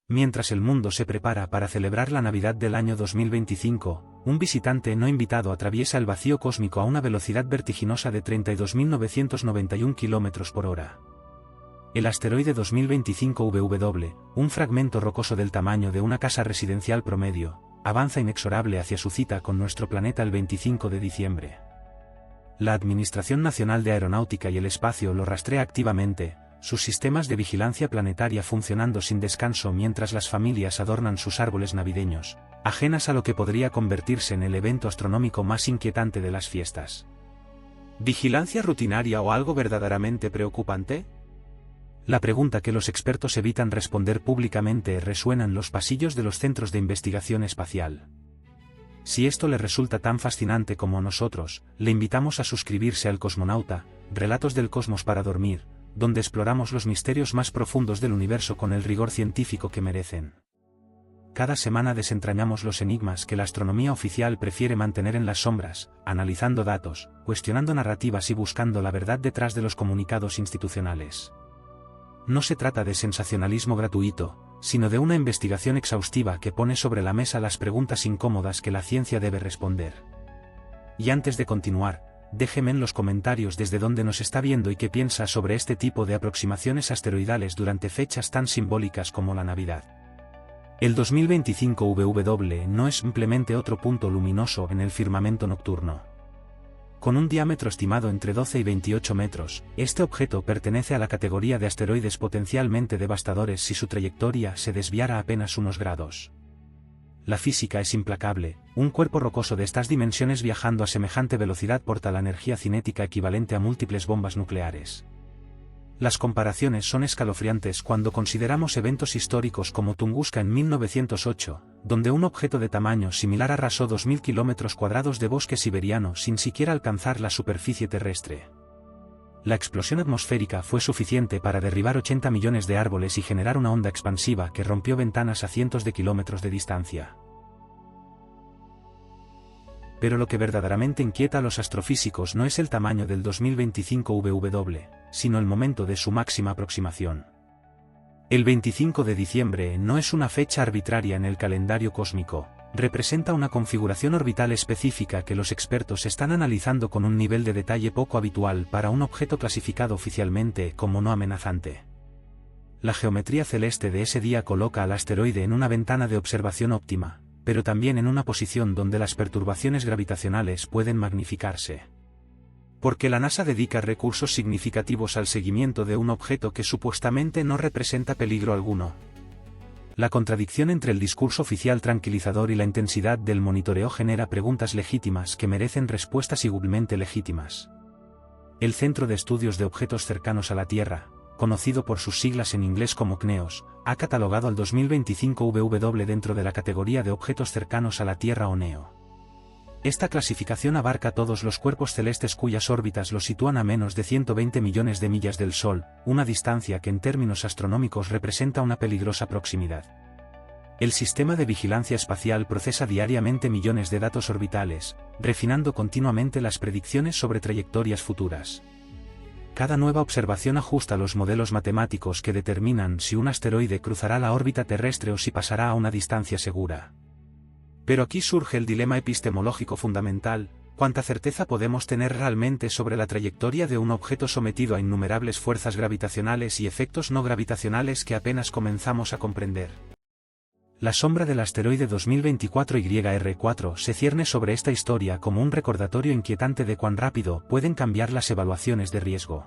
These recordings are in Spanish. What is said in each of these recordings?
Mientras el mundo se prepara para celebrar la Navidad del año 2025, un visitante no invitado atraviesa el vacío cósmico a una velocidad vertiginosa de 32.991 km por hora. El asteroide 2025 WW, un fragmento rocoso del tamaño de una casa residencial promedio, avanza inexorable hacia su cita con nuestro planeta el 25 de diciembre. La Administración Nacional de Aeronáutica y el Espacio lo rastrea activamente, sus sistemas de vigilancia planetaria funcionando sin descanso mientras las familias adornan sus árboles navideños, ajenas a lo que podría convertirse en el evento astronómico más inquietante de las fiestas. ¿Vigilancia rutinaria o algo verdaderamente preocupante? La pregunta que los expertos evitan responder públicamente resuena en los pasillos de los centros de investigación espacial. Si esto le resulta tan fascinante como a nosotros, le invitamos a suscribirse al Cosmonauta, Relatos del Cosmos para dormir, donde exploramos los misterios más profundos del universo con el rigor científico que merecen. Cada semana desentrañamos los enigmas que la astronomía oficial prefiere mantener en las sombras, analizando datos, cuestionando narrativas y buscando la verdad detrás de los comunicados institucionales. No se trata de sensacionalismo gratuito, sino de una investigación exhaustiva que pone sobre la mesa las preguntas incómodas que la ciencia debe responder. Y antes de continuar, déjeme en los comentarios desde dónde nos está viendo y qué piensa sobre este tipo de aproximaciones asteroidales durante fechas tan simbólicas como la Navidad. El 2025 WW no es simplemente otro punto luminoso en el firmamento nocturno. Con un diámetro estimado entre 12 y 28 metros, este objeto pertenece a la categoría de asteroides potencialmente devastadores si su trayectoria se desviara apenas unos grados. La física es implacable, un cuerpo rocoso de estas dimensiones viajando a semejante velocidad porta la energía cinética equivalente a múltiples bombas nucleares. Las comparaciones son escalofriantes cuando consideramos eventos históricos como Tunguska en 1908, donde un objeto de tamaño similar arrasó 2.000 km² de bosque siberiano sin siquiera alcanzar la superficie terrestre. La explosión atmosférica fue suficiente para derribar 80 millones de árboles y generar una onda expansiva que rompió ventanas a cientos de kilómetros de distancia. Pero lo que verdaderamente inquieta a los astrofísicos no es el tamaño del 2025 WW, sino el momento de su máxima aproximación. El 25 de diciembre no es una fecha arbitraria en el calendario cósmico, representa una configuración orbital específica que los expertos están analizando con un nivel de detalle poco habitual para un objeto clasificado oficialmente como no amenazante. La geometría celeste de ese día coloca al asteroide en una ventana de observación óptima, pero también en una posición donde las perturbaciones gravitacionales pueden magnificarse. Porque la NASA dedica recursos significativos al seguimiento de un objeto que supuestamente no representa peligro alguno. La contradicción entre el discurso oficial tranquilizador y la intensidad del monitoreo genera preguntas legítimas que merecen respuestas igualmente legítimas. El Centro de Estudios de Objetos Cercanos a la Tierra, conocido por sus siglas en inglés como CNEOS, ha catalogado al 2025 WW dentro de la categoría de objetos cercanos a la Tierra o NEO. Esta clasificación abarca todos los cuerpos celestes cuyas órbitas los sitúan a menos de 120 millones de millas del Sol, una distancia que en términos astronómicos representa una peligrosa proximidad. El sistema de vigilancia espacial procesa diariamente millones de datos orbitales, refinando continuamente las predicciones sobre trayectorias futuras. Cada nueva observación ajusta los modelos matemáticos que determinan si un asteroide cruzará la órbita terrestre o si pasará a una distancia segura. Pero aquí surge el dilema epistemológico fundamental: ¿cuánta certeza podemos tener realmente sobre la trayectoria de un objeto sometido a innumerables fuerzas gravitacionales y efectos no gravitacionales que apenas comenzamos a comprender? La sombra del asteroide 2024 YR4 se cierne sobre esta historia como un recordatorio inquietante de cuán rápido pueden cambiar las evaluaciones de riesgo.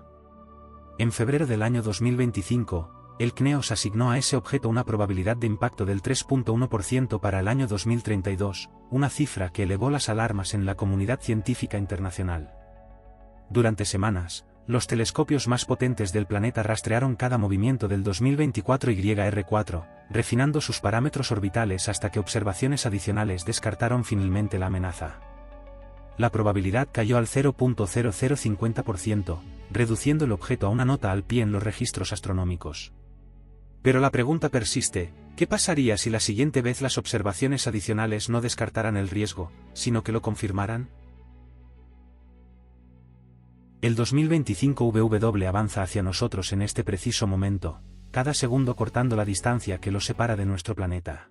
En febrero del año 2025, el CNEOS asignó a ese objeto una probabilidad de impacto del 3.1% para el año 2032, una cifra que elevó las alarmas en la comunidad científica internacional. Durante semanas, los telescopios más potentes del planeta rastrearon cada movimiento del 2024 YR4, refinando sus parámetros orbitales hasta que observaciones adicionales descartaron finalmente la amenaza. La probabilidad cayó al 0.0050%, reduciendo el objeto a una nota al pie en los registros astronómicos. Pero la pregunta persiste: ¿qué pasaría si la siguiente vez las observaciones adicionales no descartaran el riesgo, sino que lo confirmaran? El 2025 WW avanza hacia nosotros en este preciso momento, cada segundo cortando la distancia que los separa de nuestro planeta.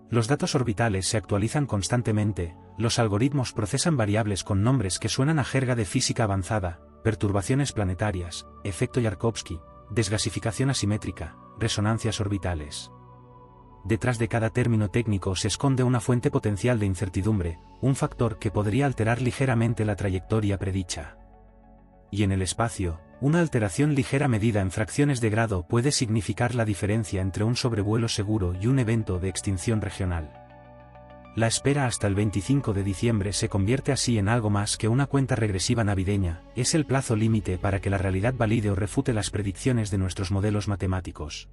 Los datos orbitales se actualizan constantemente, los algoritmos procesan variables con nombres que suenan a jerga de física avanzada, perturbaciones planetarias, efecto Yarkovsky, desgasificación asimétrica, resonancias orbitales. Detrás de cada término técnico se esconde una fuente potencial de incertidumbre, un factor que podría alterar ligeramente la trayectoria predicha. Y en el espacio, una alteración ligera medida en fracciones de grado puede significar la diferencia entre un sobrevuelo seguro y un evento de extinción regional. La espera hasta el 25 de diciembre se convierte así en algo más que una cuenta regresiva navideña, es el plazo límite para que la realidad valide o refute las predicciones de nuestros modelos matemáticos.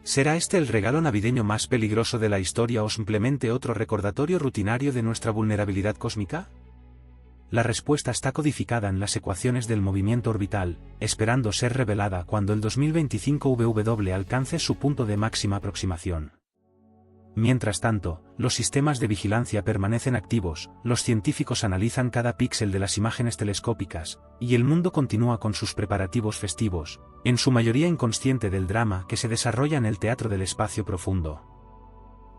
¿Será este el regalo navideño más peligroso de la historia o simplemente otro recordatorio rutinario de nuestra vulnerabilidad cósmica? La respuesta está codificada en las ecuaciones del movimiento orbital, esperando ser revelada cuando el 2025 VW alcance su punto de máxima aproximación. Mientras tanto, los sistemas de vigilancia permanecen activos, los científicos analizan cada píxel de las imágenes telescópicas, y el mundo continúa con sus preparativos festivos, en su mayoría inconsciente del drama que se desarrolla en el teatro del espacio profundo.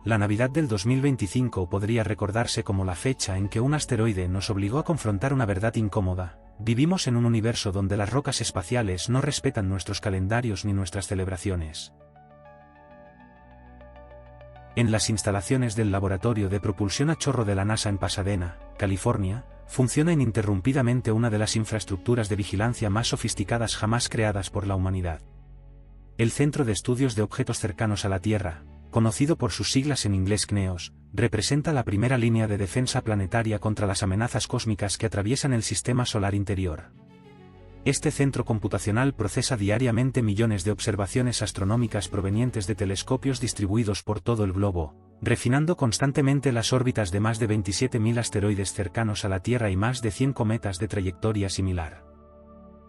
La Navidad del 2025 podría recordarse como la fecha en que un asteroide nos obligó a confrontar una verdad incómoda. Vivimos en un universo donde las rocas espaciales no respetan nuestros calendarios ni nuestras celebraciones. En las instalaciones del Laboratorio de Propulsión a Chorro de la NASA en Pasadena, California, funciona ininterrumpidamente una de las infraestructuras de vigilancia más sofisticadas jamás creadas por la humanidad. El Centro de Estudios de Objetos Cercanos a la Tierra, conocido por sus siglas en inglés CNEOS, representa la primera línea de defensa planetaria contra las amenazas cósmicas que atraviesan el sistema solar interior. Este centro computacional procesa diariamente millones de observaciones astronómicas provenientes de telescopios distribuidos por todo el globo, refinando constantemente las órbitas de más de 27.000 asteroides cercanos a la Tierra y más de 100 cometas de trayectoria similar.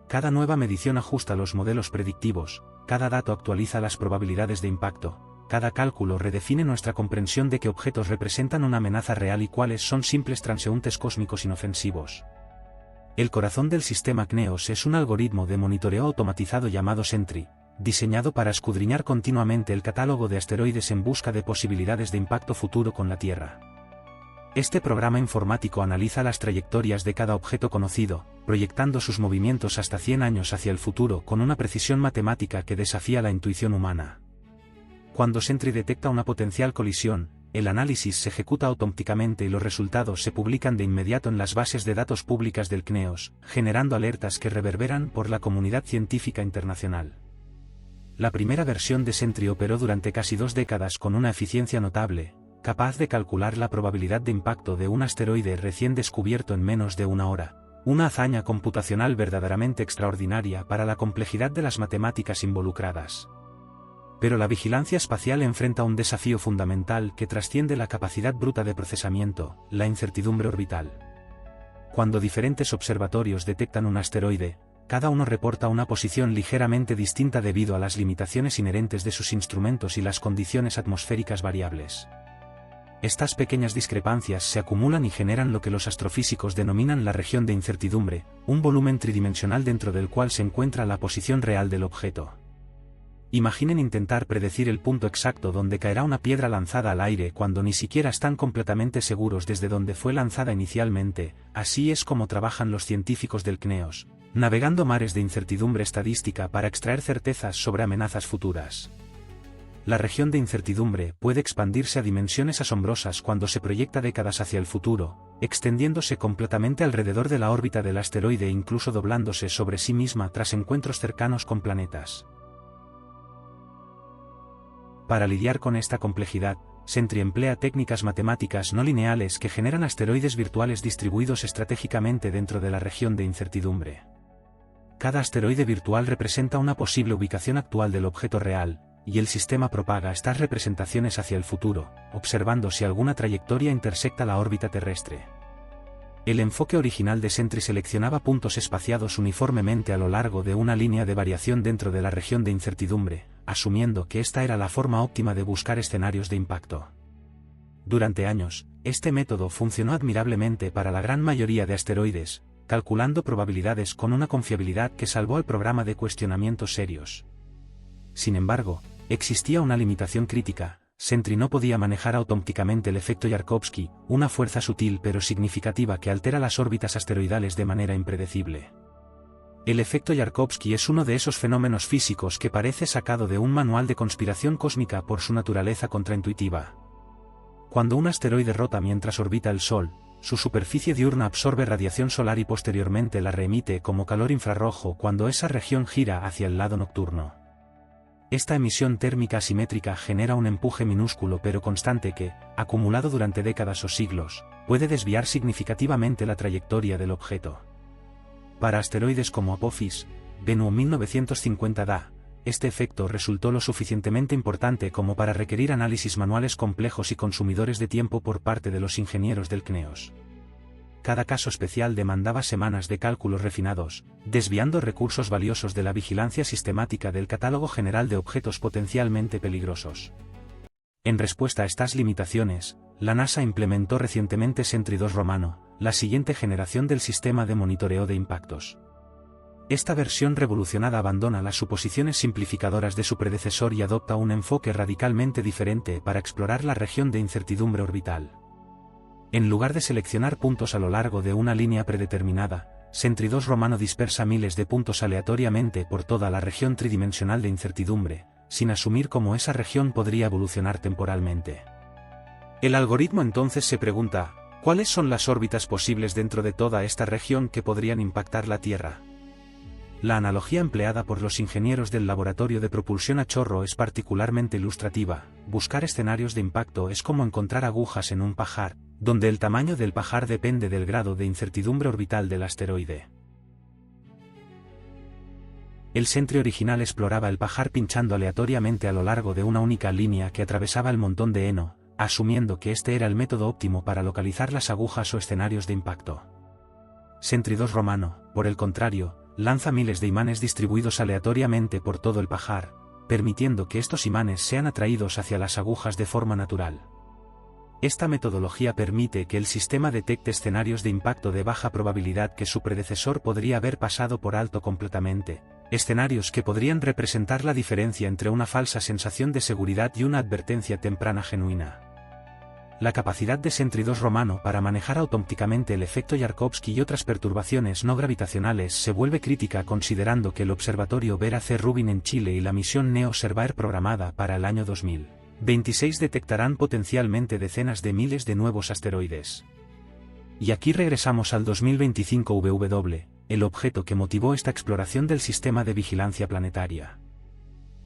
Cada nueva medición ajusta los modelos predictivos, cada dato actualiza las probabilidades de impacto, cada cálculo redefine nuestra comprensión de qué objetos representan una amenaza real y cuáles son simples transeúntes cósmicos inofensivos. El corazón del sistema CNEOS es un algoritmo de monitoreo automatizado llamado Sentry, diseñado para escudriñar continuamente el catálogo de asteroides en busca de posibilidades de impacto futuro con la Tierra. Este programa informático analiza las trayectorias de cada objeto conocido, proyectando sus movimientos hasta 100 años hacia el futuro con una precisión matemática que desafía la intuición humana. Cuando Sentry detecta una potencial colisión, el análisis se ejecuta automáticamente y los resultados se publican de inmediato en las bases de datos públicas del CNEOS, generando alertas que reverberan por la comunidad científica internacional. La primera versión de Sentry operó durante casi 2 décadas con una eficiencia notable, capaz de calcular la probabilidad de impacto de un asteroide recién descubierto en menos de 1 hora, una hazaña computacional verdaderamente extraordinaria para la complejidad de las matemáticas involucradas. Pero la vigilancia espacial enfrenta un desafío fundamental que trasciende la capacidad bruta de procesamiento, la incertidumbre orbital. Cuando diferentes observatorios detectan un asteroide, cada uno reporta una posición ligeramente distinta debido a las limitaciones inherentes de sus instrumentos y las condiciones atmosféricas variables. Estas pequeñas discrepancias se acumulan y generan lo que los astrofísicos denominan la región de incertidumbre, un volumen tridimensional dentro del cual se encuentra la posición real del objeto. Imaginen intentar predecir el punto exacto donde caerá una piedra lanzada al aire cuando ni siquiera están completamente seguros desde donde fue lanzada inicialmente. Así es como trabajan los científicos del CNEOS, navegando mares de incertidumbre estadística para extraer certezas sobre amenazas futuras. La región de incertidumbre puede expandirse a dimensiones asombrosas cuando se proyecta décadas hacia el futuro, extendiéndose completamente alrededor de la órbita del asteroide e incluso doblándose sobre sí misma tras encuentros cercanos con planetas. Para lidiar con esta complejidad, Sentry emplea técnicas matemáticas no lineales que generan asteroides virtuales distribuidos estratégicamente dentro de la región de incertidumbre. Cada asteroide virtual representa una posible ubicación actual del objeto real, y el sistema propaga estas representaciones hacia el futuro, observando si alguna trayectoria intersecta la órbita terrestre. El enfoque original de Sentry seleccionaba puntos espaciados uniformemente a lo largo de una línea de variación dentro de la región de incertidumbre, asumiendo que esta era la forma óptima de buscar escenarios de impacto. Durante años, este método funcionó admirablemente para la gran mayoría de asteroides, calculando probabilidades con una confiabilidad que salvó al programa de cuestionamientos serios. Sin embargo, existía una limitación crítica. Sentry no podía manejar automáticamente el efecto Yarkovsky, una fuerza sutil pero significativa que altera las órbitas asteroidales de manera impredecible. El efecto Yarkovsky es uno de esos fenómenos físicos que parece sacado de un manual de conspiración cósmica por su naturaleza contraintuitiva. Cuando un asteroide rota mientras orbita el Sol, su superficie diurna absorbe radiación solar y posteriormente la reemite como calor infrarrojo cuando esa región gira hacia el lado nocturno. Esta emisión térmica asimétrica genera un empuje minúsculo pero constante que, acumulado durante décadas o siglos, puede desviar significativamente la trayectoria del objeto. Para asteroides como Apophis, Bennu 1950 este efecto resultó lo suficientemente importante como para requerir análisis manuales complejos y consumidores de tiempo por parte de los ingenieros del CNEOS. Cada caso especial demandaba semanas de cálculos refinados, desviando recursos valiosos de la vigilancia sistemática del catálogo general de objetos potencialmente peligrosos. En respuesta a estas limitaciones, la NASA implementó recientemente Sentry 2 Romano, la siguiente generación del sistema de monitoreo de impactos. Esta versión revolucionada abandona las suposiciones simplificadoras de su predecesor y adopta un enfoque radicalmente diferente para explorar la región de incertidumbre orbital. En lugar de seleccionar puntos a lo largo de una línea predeterminada, Sentry 2 Romano dispersa miles de puntos aleatoriamente por toda la región tridimensional de incertidumbre, sin asumir cómo esa región podría evolucionar temporalmente. El algoritmo entonces se pregunta, ¿cuáles son las órbitas posibles dentro de toda esta región que podrían impactar la Tierra? La analogía empleada por los ingenieros del laboratorio de propulsión a chorro es particularmente ilustrativa. Buscar escenarios de impacto es como encontrar agujas en un pajar, donde el tamaño del pajar depende del grado de incertidumbre orbital del asteroide. El Sentry original exploraba el pajar pinchando aleatoriamente a lo largo de una única línea que atravesaba el montón de heno, asumiendo que este era el método óptimo para localizar las agujas o escenarios de impacto. Sentry 2 Romano, por el contrario, lanza miles de imanes distribuidos aleatoriamente por todo el pajar, permitiendo que estos imanes sean atraídos hacia las agujas de forma natural. Esta metodología permite que el sistema detecte escenarios de impacto de baja probabilidad que su predecesor podría haber pasado por alto completamente, escenarios que podrían representar la diferencia entre una falsa sensación de seguridad y una advertencia temprana genuina. La capacidad de Sentry 2 Romano para manejar automáticamente el efecto Yarkovsky y otras perturbaciones no gravitacionales se vuelve crítica considerando que el observatorio Vera C. Rubin en Chile y la misión NEO-Surveyor programada para el año 2026 detectarán potencialmente decenas de miles de nuevos asteroides. Y aquí regresamos al 2025 WW, el objeto que motivó esta exploración del sistema de vigilancia planetaria.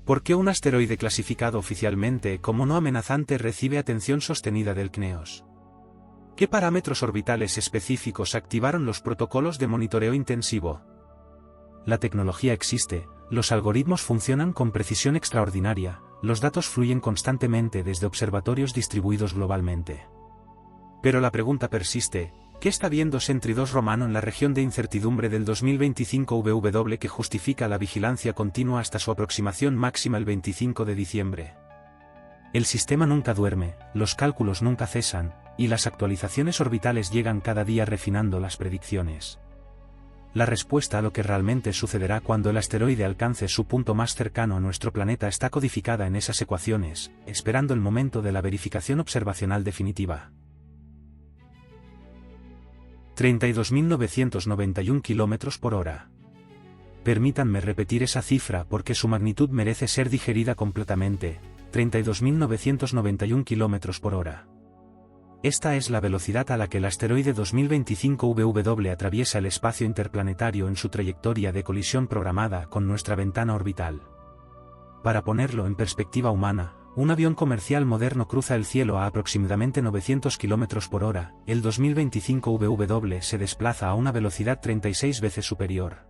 ¿Por qué un asteroide clasificado oficialmente como no amenazante recibe atención sostenida del CNEOS? ¿Qué parámetros orbitales específicos activaron los protocolos de monitoreo intensivo? La tecnología existe, los algoritmos funcionan con precisión extraordinaria, los datos fluyen constantemente desde observatorios distribuidos globalmente. Pero la pregunta persiste, ¿qué está viendo Sentry 2 Romano en la región de incertidumbre del 2025 WW que justifica la vigilancia continua hasta su aproximación máxima el 25 de diciembre? El sistema nunca duerme, los cálculos nunca cesan, y las actualizaciones orbitales llegan cada día refinando las predicciones. La respuesta a lo que realmente sucederá cuando el asteroide alcance su punto más cercano a nuestro planeta está codificada en esas ecuaciones, esperando el momento de la verificación observacional definitiva. 32.991 km por hora. Permítanme repetir esa cifra porque su magnitud merece ser digerida completamente, 32.991 km por hora. Esta es la velocidad a la que el asteroide 2025 WW atraviesa el espacio interplanetario en su trayectoria de colisión programada con nuestra ventana orbital. Para ponerlo en perspectiva humana, un avión comercial moderno cruza el cielo a aproximadamente 900 km por hora, el 2025 WW se desplaza a una velocidad 36 veces superior.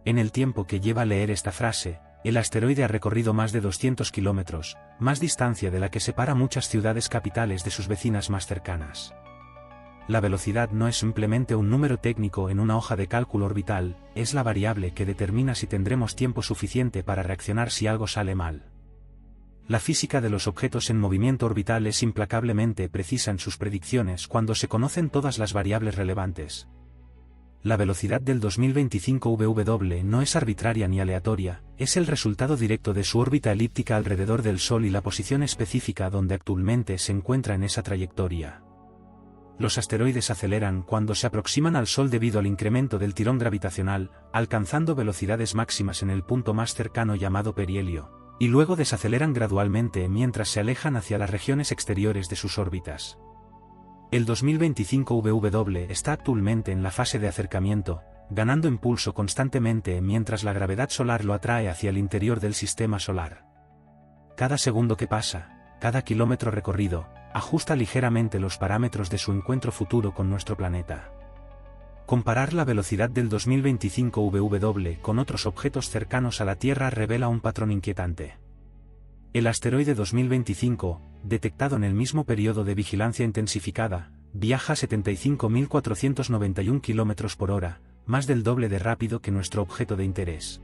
En el tiempo que lleva a leer esta frase, el asteroide ha recorrido más de 200 kilómetros, más distancia de la que separa muchas ciudades capitales de sus vecinas más cercanas. La velocidad no es simplemente un número técnico en una hoja de cálculo orbital, es la variable que determina si tendremos tiempo suficiente para reaccionar si algo sale mal. La física de los objetos en movimiento orbital es implacablemente precisa en sus predicciones cuando se conocen todas las variables relevantes. La velocidad del 2025 VW no es arbitraria ni aleatoria, es el resultado directo de su órbita elíptica alrededor del Sol y la posición específica donde actualmente se encuentra en esa trayectoria. Los asteroides aceleran cuando se aproximan al Sol debido al incremento del tirón gravitacional, alcanzando velocidades máximas en el punto más cercano llamado perihelio, y luego desaceleran gradualmente mientras se alejan hacia las regiones exteriores de sus órbitas. El 2025 VW está actualmente en la fase de acercamiento, ganando impulso constantemente mientras la gravedad solar lo atrae hacia el interior del sistema solar. Cada segundo que pasa, cada kilómetro recorrido, ajusta ligeramente los parámetros de su encuentro futuro con nuestro planeta. Comparar la velocidad del 2025 VW con otros objetos cercanos a la Tierra revela un patrón inquietante. El asteroide 2025, detectado en el mismo periodo de vigilancia intensificada, viaja a 75.491 km por hora, más del doble de rápido que nuestro objeto de interés.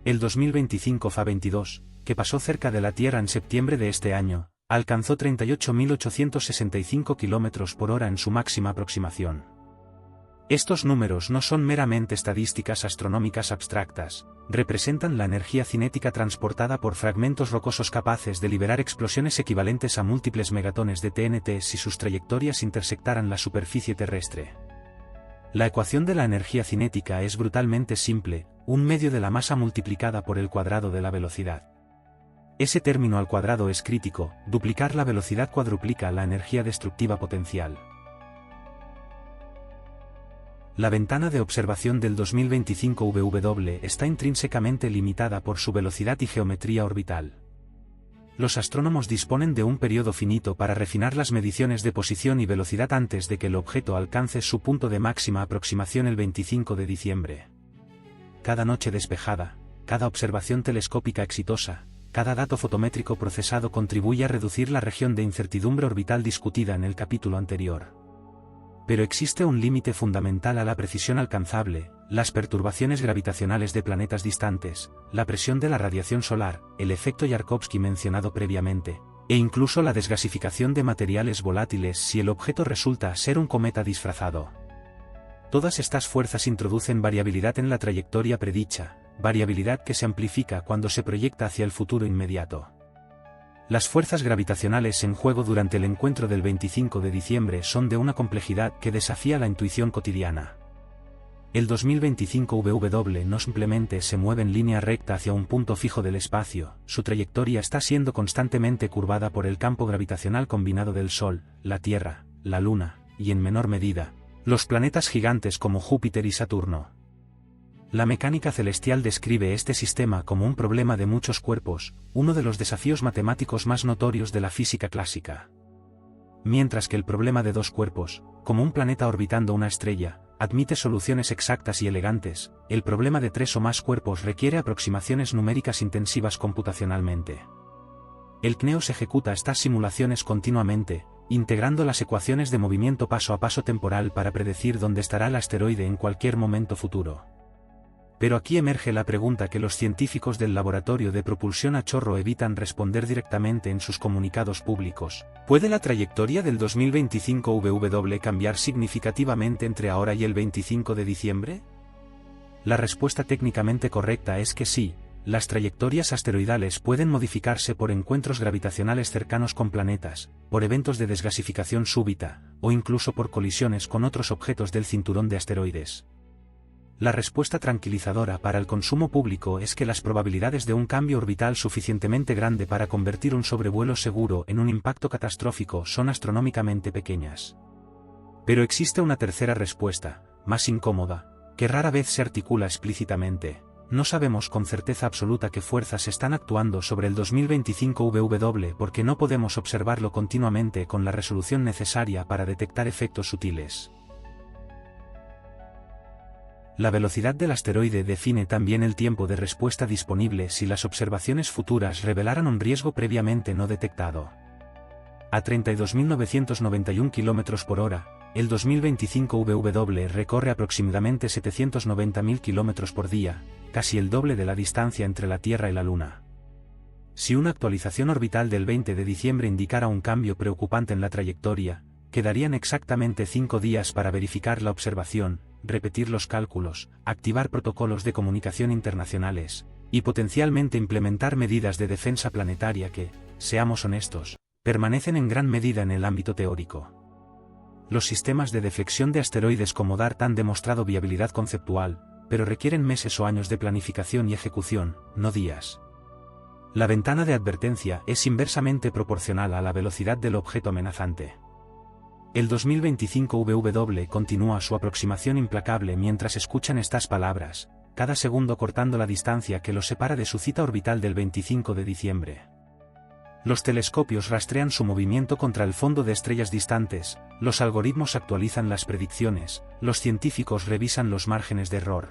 El 2025 FA22, que pasó cerca de la Tierra en septiembre de este año, alcanzó 38.865 km por hora en su máxima aproximación. Estos números no son meramente estadísticas astronómicas abstractas, representan la energía cinética transportada por fragmentos rocosos capaces de liberar explosiones equivalentes a múltiples megatones de TNT si sus trayectorias intersectaran la superficie terrestre. La ecuación de la energía cinética es brutalmente simple, un medio de la masa multiplicada por el cuadrado de la velocidad. Ese término al cuadrado es crítico, duplicar la velocidad cuadruplica la energía destructiva potencial. La ventana de observación del 2025 VW está intrínsecamente limitada por su velocidad y geometría orbital. Los astrónomos disponen de un periodo finito para refinar las mediciones de posición y velocidad antes de que el objeto alcance su punto de máxima aproximación el 25 de diciembre. Cada noche despejada, cada observación telescópica exitosa, cada dato fotométrico procesado contribuye a reducir la región de incertidumbre orbital discutida en el capítulo anterior. Pero existe un límite fundamental a la precisión alcanzable: las perturbaciones gravitacionales de planetas distantes, la presión de la radiación solar, el efecto Yarkovsky mencionado previamente, e incluso la desgasificación de materiales volátiles si el objeto resulta ser un cometa disfrazado. Todas estas fuerzas introducen variabilidad en la trayectoria predicha, variabilidad que se amplifica cuando se proyecta hacia el futuro inmediato. Las fuerzas gravitacionales en juego durante el encuentro del 25 de diciembre son de una complejidad que desafía la intuición cotidiana. El 2025 VW no simplemente se mueve en línea recta hacia un punto fijo del espacio, su trayectoria está siendo constantemente curvada por el campo gravitacional combinado del Sol, la Tierra, la Luna, y en menor medida, los planetas gigantes como Júpiter y Saturno. La mecánica celestial describe este sistema como un problema de muchos cuerpos, uno de los desafíos matemáticos más notorios de la física clásica. Mientras que el problema de dos cuerpos, como un planeta orbitando una estrella, admite soluciones exactas y elegantes, el problema de tres o más cuerpos requiere aproximaciones numéricas intensivas computacionalmente. El CNEOS ejecuta estas simulaciones continuamente, integrando las ecuaciones de movimiento paso a paso temporal para predecir dónde estará el asteroide en cualquier momento futuro. Pero aquí emerge la pregunta que los científicos del laboratorio de propulsión a chorro evitan responder directamente en sus comunicados públicos. ¿Puede la trayectoria del 2025 VW cambiar significativamente entre ahora y el 25 de diciembre? La respuesta técnicamente correcta es que sí, las trayectorias asteroidales pueden modificarse por encuentros gravitacionales cercanos con planetas, por eventos de desgasificación súbita, o incluso por colisiones con otros objetos del cinturón de asteroides. La respuesta tranquilizadora para el consumo público es que las probabilidades de un cambio orbital suficientemente grande para convertir un sobrevuelo seguro en un impacto catastrófico son astronómicamente pequeñas. Pero existe una tercera respuesta, más incómoda, que rara vez se articula explícitamente. No sabemos con certeza absoluta qué fuerzas están actuando sobre el 2025 VW porque no podemos observarlo continuamente con la resolución necesaria para detectar efectos sutiles. La velocidad del asteroide define también el tiempo de respuesta disponible si las observaciones futuras revelaran un riesgo previamente no detectado. A 32.991 km por hora, el 2025 VW recorre aproximadamente 790.000 km por día, casi el doble de la distancia entre la Tierra y la Luna. Si una actualización orbital del 20 de diciembre indicara un cambio preocupante en la trayectoria, quedarían exactamente 5 días para verificar la observación, repetir los cálculos, activar protocolos de comunicación internacionales, y potencialmente implementar medidas de defensa planetaria que, seamos honestos, permanecen en gran medida en el ámbito teórico. Los sistemas de deflexión de asteroides como DART han demostrado viabilidad conceptual, pero requieren meses o años de planificación y ejecución, no días. La ventana de advertencia es inversamente proporcional a la velocidad del objeto amenazante. El 2025 VW continúa su aproximación implacable mientras escuchan estas palabras, cada segundo cortando la distancia que lo separa de su cita orbital del 25 de diciembre. Los telescopios rastrean su movimiento contra el fondo de estrellas distantes, los algoritmos actualizan las predicciones, los científicos revisan los márgenes de error.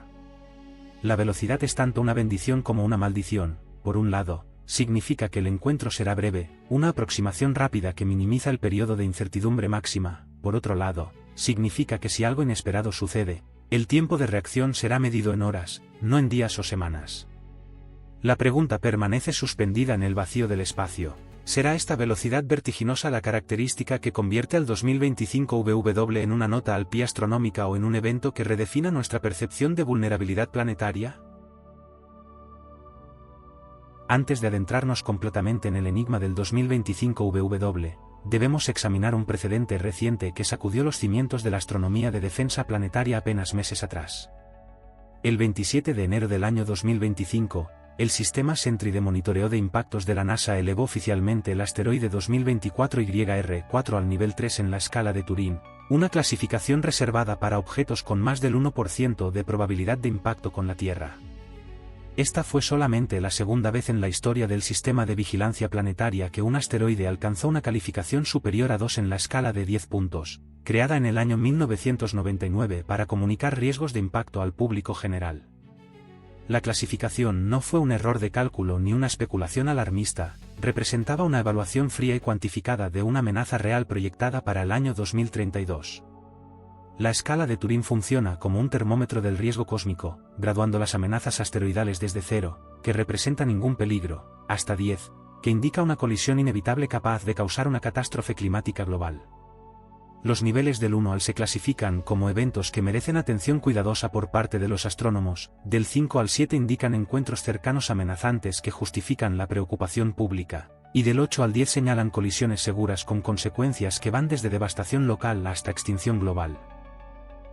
La velocidad es tanto una bendición como una maldición. Por un lado, significa que el encuentro será breve, una aproximación rápida que minimiza el periodo de incertidumbre máxima. Por otro lado, significa que si algo inesperado sucede, el tiempo de reacción será medido en horas, no en días o semanas. La pregunta permanece suspendida en el vacío del espacio. ¿Será esta velocidad vertiginosa la característica que convierte al 2025 VW en una nota al pie astronómica o en un evento que redefina nuestra percepción de vulnerabilidad planetaria? Antes de adentrarnos completamente en el enigma del 2025 VW, debemos examinar un precedente reciente que sacudió los cimientos de la astronomía de defensa planetaria apenas meses atrás. El 27 de enero del año 2025, el sistema Sentry de monitoreo de impactos de la NASA elevó oficialmente el asteroide 2024 YR4 al nivel 3 en la escala de Turing, una clasificación reservada para objetos con más del 1% de probabilidad de impacto con la Tierra. Esta fue solamente la segunda vez en la historia del sistema de vigilancia planetaria que un asteroide alcanzó una calificación superior a 2 en la escala de 10 puntos, creada en el año 1999 para comunicar riesgos de impacto al público general. La clasificación no fue un error de cálculo ni una especulación alarmista, representaba una evaluación fría y cuantificada de una amenaza real proyectada para el año 2032. La escala de Turing funciona como un termómetro del riesgo cósmico, graduando las amenazas asteroidales desde 0, que representa ningún peligro, hasta 10, que indica una colisión inevitable capaz de causar una catástrofe climática global. Los niveles del 1 al se clasifican como eventos que merecen atención cuidadosa por parte de los astrónomos, del 5 al 7 indican encuentros cercanos amenazantes que justifican la preocupación pública, y del 8 al 10 señalan colisiones seguras con consecuencias que van desde devastación local hasta extinción global.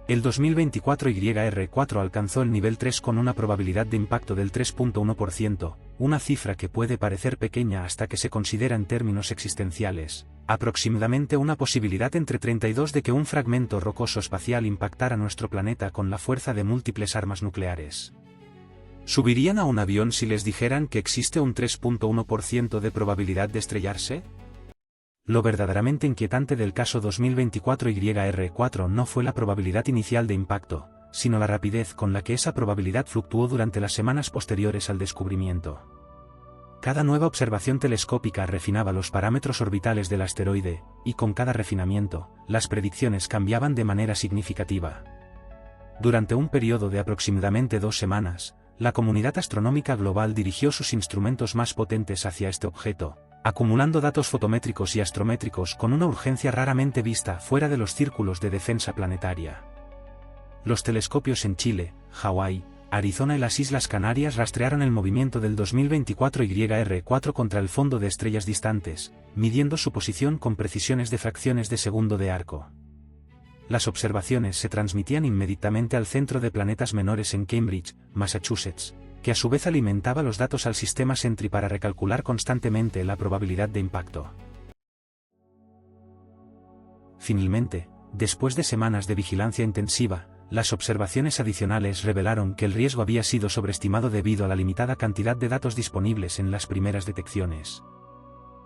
El 2024 YR4 alcanzó el nivel 3 con una probabilidad de impacto del 3.1%, una cifra que puede parecer pequeña hasta que se considera en términos existenciales, aproximadamente una posibilidad entre 32 de que un fragmento rocoso espacial impactara nuestro planeta con la fuerza de múltiples armas nucleares. ¿Subirían a un avión si les dijeran que existe un 3.1% de probabilidad de estrellarse? Lo verdaderamente inquietante del caso 2024 YR4 no fue la probabilidad inicial de impacto, sino la rapidez con la que esa probabilidad fluctuó durante las semanas posteriores al descubrimiento. Cada nueva observación telescópica refinaba los parámetros orbitales del asteroide, y con cada refinamiento, las predicciones cambiaban de manera significativa. Durante un periodo de aproximadamente 2 semanas, la comunidad astronómica global dirigió sus instrumentos más potentes hacia este objeto, acumulando datos fotométricos y astrométricos con una urgencia raramente vista fuera de los círculos de defensa planetaria. Los telescopios en Chile, Hawái, Arizona y las Islas Canarias rastrearon el movimiento del 2024 YR4 contra el fondo de estrellas distantes, midiendo su posición con precisiones de fracciones de segundo de arco. Las observaciones se transmitían inmediatamente al Centro de Planetas Menores en Cambridge, Massachusetts, que a su vez alimentaba los datos al sistema Sentry para recalcular constantemente la probabilidad de impacto. Finalmente, después de semanas de vigilancia intensiva, las observaciones adicionales revelaron que el riesgo había sido sobreestimado debido a la limitada cantidad de datos disponibles en las primeras detecciones.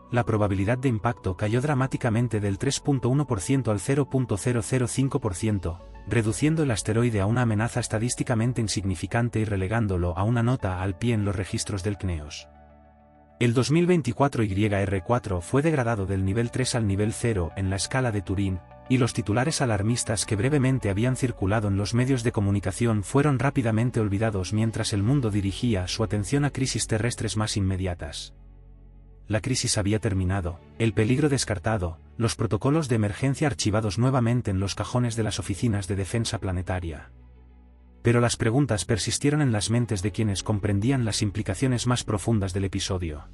La probabilidad de impacto cayó dramáticamente del 3.1% al 0.005%, reduciendo el asteroide a una amenaza estadísticamente insignificante y relegándolo a una nota al pie en los registros del CNEOS. El 2024 YR4 fue degradado del nivel 3 al nivel 0 en la escala de Turing, y los titulares alarmistas que brevemente habían circulado en los medios de comunicación fueron rápidamente olvidados mientras el mundo dirigía su atención a crisis terrestres más inmediatas. la crisis había terminado, el peligro descartado, los protocolos de emergencia archivados nuevamente en los cajones de las oficinas de defensa planetaria. Pero las preguntas persistieron en las mentes de quienes comprendían las implicaciones más profundas del episodio.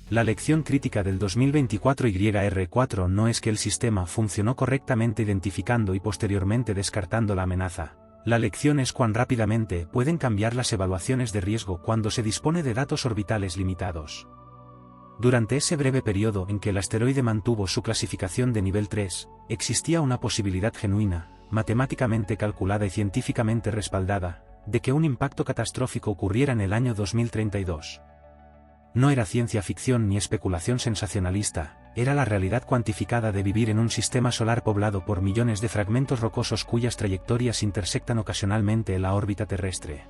La lección crítica del 2024 YR4 no es que el sistema funcionó correctamente identificando y posteriormente descartando la amenaza. La lección es cuán rápidamente pueden cambiar las evaluaciones de riesgo cuando se dispone de datos orbitales limitados. Durante ese breve periodo en que el asteroide mantuvo su clasificación de nivel 3, existía una posibilidad genuina, matemáticamente calculada y científicamente respaldada, de que un impacto catastrófico ocurriera en el año 2032. No era ciencia ficción ni especulación sensacionalista, era la realidad cuantificada de vivir en un sistema solar poblado por millones de fragmentos rocosos cuyas trayectorias intersectan ocasionalmente en la órbita terrestre.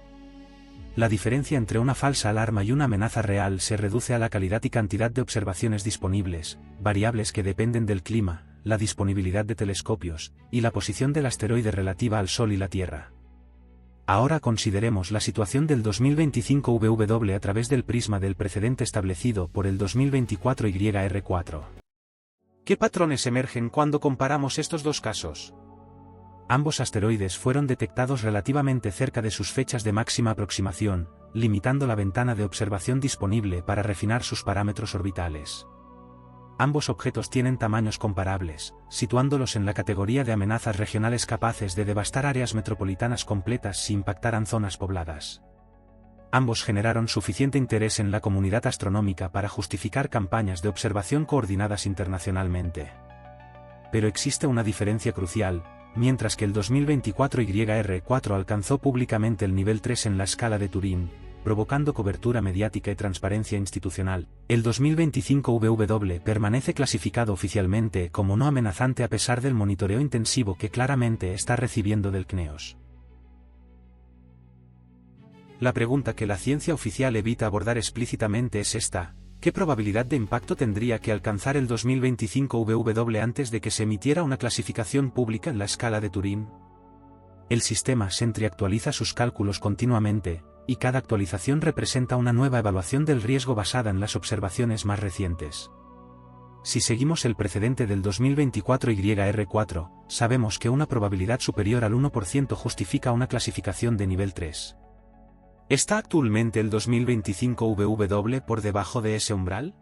La diferencia entre una falsa alarma y una amenaza real se reduce a la calidad y cantidad de observaciones disponibles, variables que dependen del clima, la disponibilidad de telescopios, y la posición del asteroide relativa al Sol y la Tierra. Ahora consideremos la situación del 2025 VW a través del prisma del precedente establecido por el 2024 YR4. ¿Qué patrones emergen cuando comparamos estos dos casos? Ambos asteroides fueron detectados relativamente cerca de sus fechas de máxima aproximación, limitando la ventana de observación disponible para refinar sus parámetros orbitales. Ambos objetos tienen tamaños comparables, situándolos en la categoría de amenazas regionales capaces de devastar áreas metropolitanas completas si impactaran zonas pobladas. Ambos generaron suficiente interés en la comunidad astronómica para justificar campañas de observación coordinadas internacionalmente. Pero existe una diferencia crucial. Mientras que el 2024 YR4 alcanzó públicamente el nivel 3 en la escala de Turing, provocando cobertura mediática y transparencia institucional, el 2025 VW permanece clasificado oficialmente como no amenazante a pesar del monitoreo intensivo que claramente está recibiendo del CNEOS. La pregunta que la ciencia oficial evita abordar explícitamente es esta: ¿qué probabilidad de impacto tendría que alcanzar el 2025 VW antes de que se emitiera una clasificación pública en la escala de Turing? El sistema Sentry actualiza sus cálculos continuamente, y cada actualización representa una nueva evaluación del riesgo basada en las observaciones más recientes. Si seguimos el precedente del 2024 YR4, sabemos que una probabilidad superior al 1% justifica una clasificación de nivel 3. ¿Está actualmente el 2025 VW por debajo de ese umbral?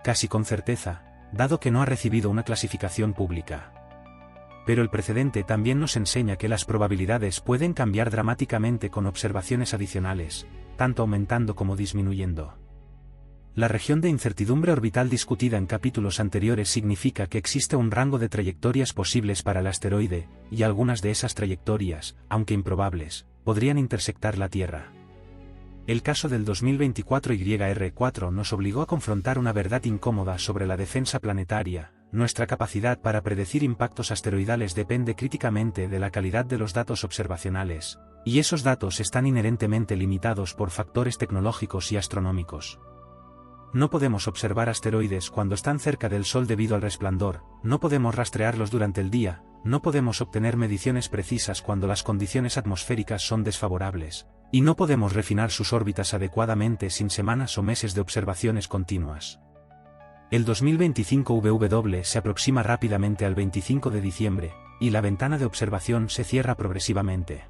Casi con certeza, dado que no ha recibido una clasificación pública. Pero el precedente también nos enseña que las probabilidades pueden cambiar dramáticamente con observaciones adicionales, tanto aumentando como disminuyendo. La región de incertidumbre orbital discutida en capítulos anteriores significa que existe un rango de trayectorias posibles para el asteroide, y algunas de esas trayectorias, aunque improbables, podrían intersectar la Tierra. El caso del 2024 YR4 nos obligó a confrontar una verdad incómoda sobre la defensa planetaria. Nuestra capacidad para predecir impactos asteroidales depende críticamente de la calidad de los datos observacionales, y esos datos están inherentemente limitados por factores tecnológicos y astronómicos. No podemos observar asteroides cuando están cerca del Sol debido al resplandor, no podemos rastrearlos durante el día, no podemos obtener mediciones precisas cuando las condiciones atmosféricas son desfavorables, y no podemos refinar sus órbitas adecuadamente sin semanas o meses de observaciones continuas. El 2025 VW se aproxima rápidamente al 25 de diciembre, y la ventana de observación se cierra progresivamente.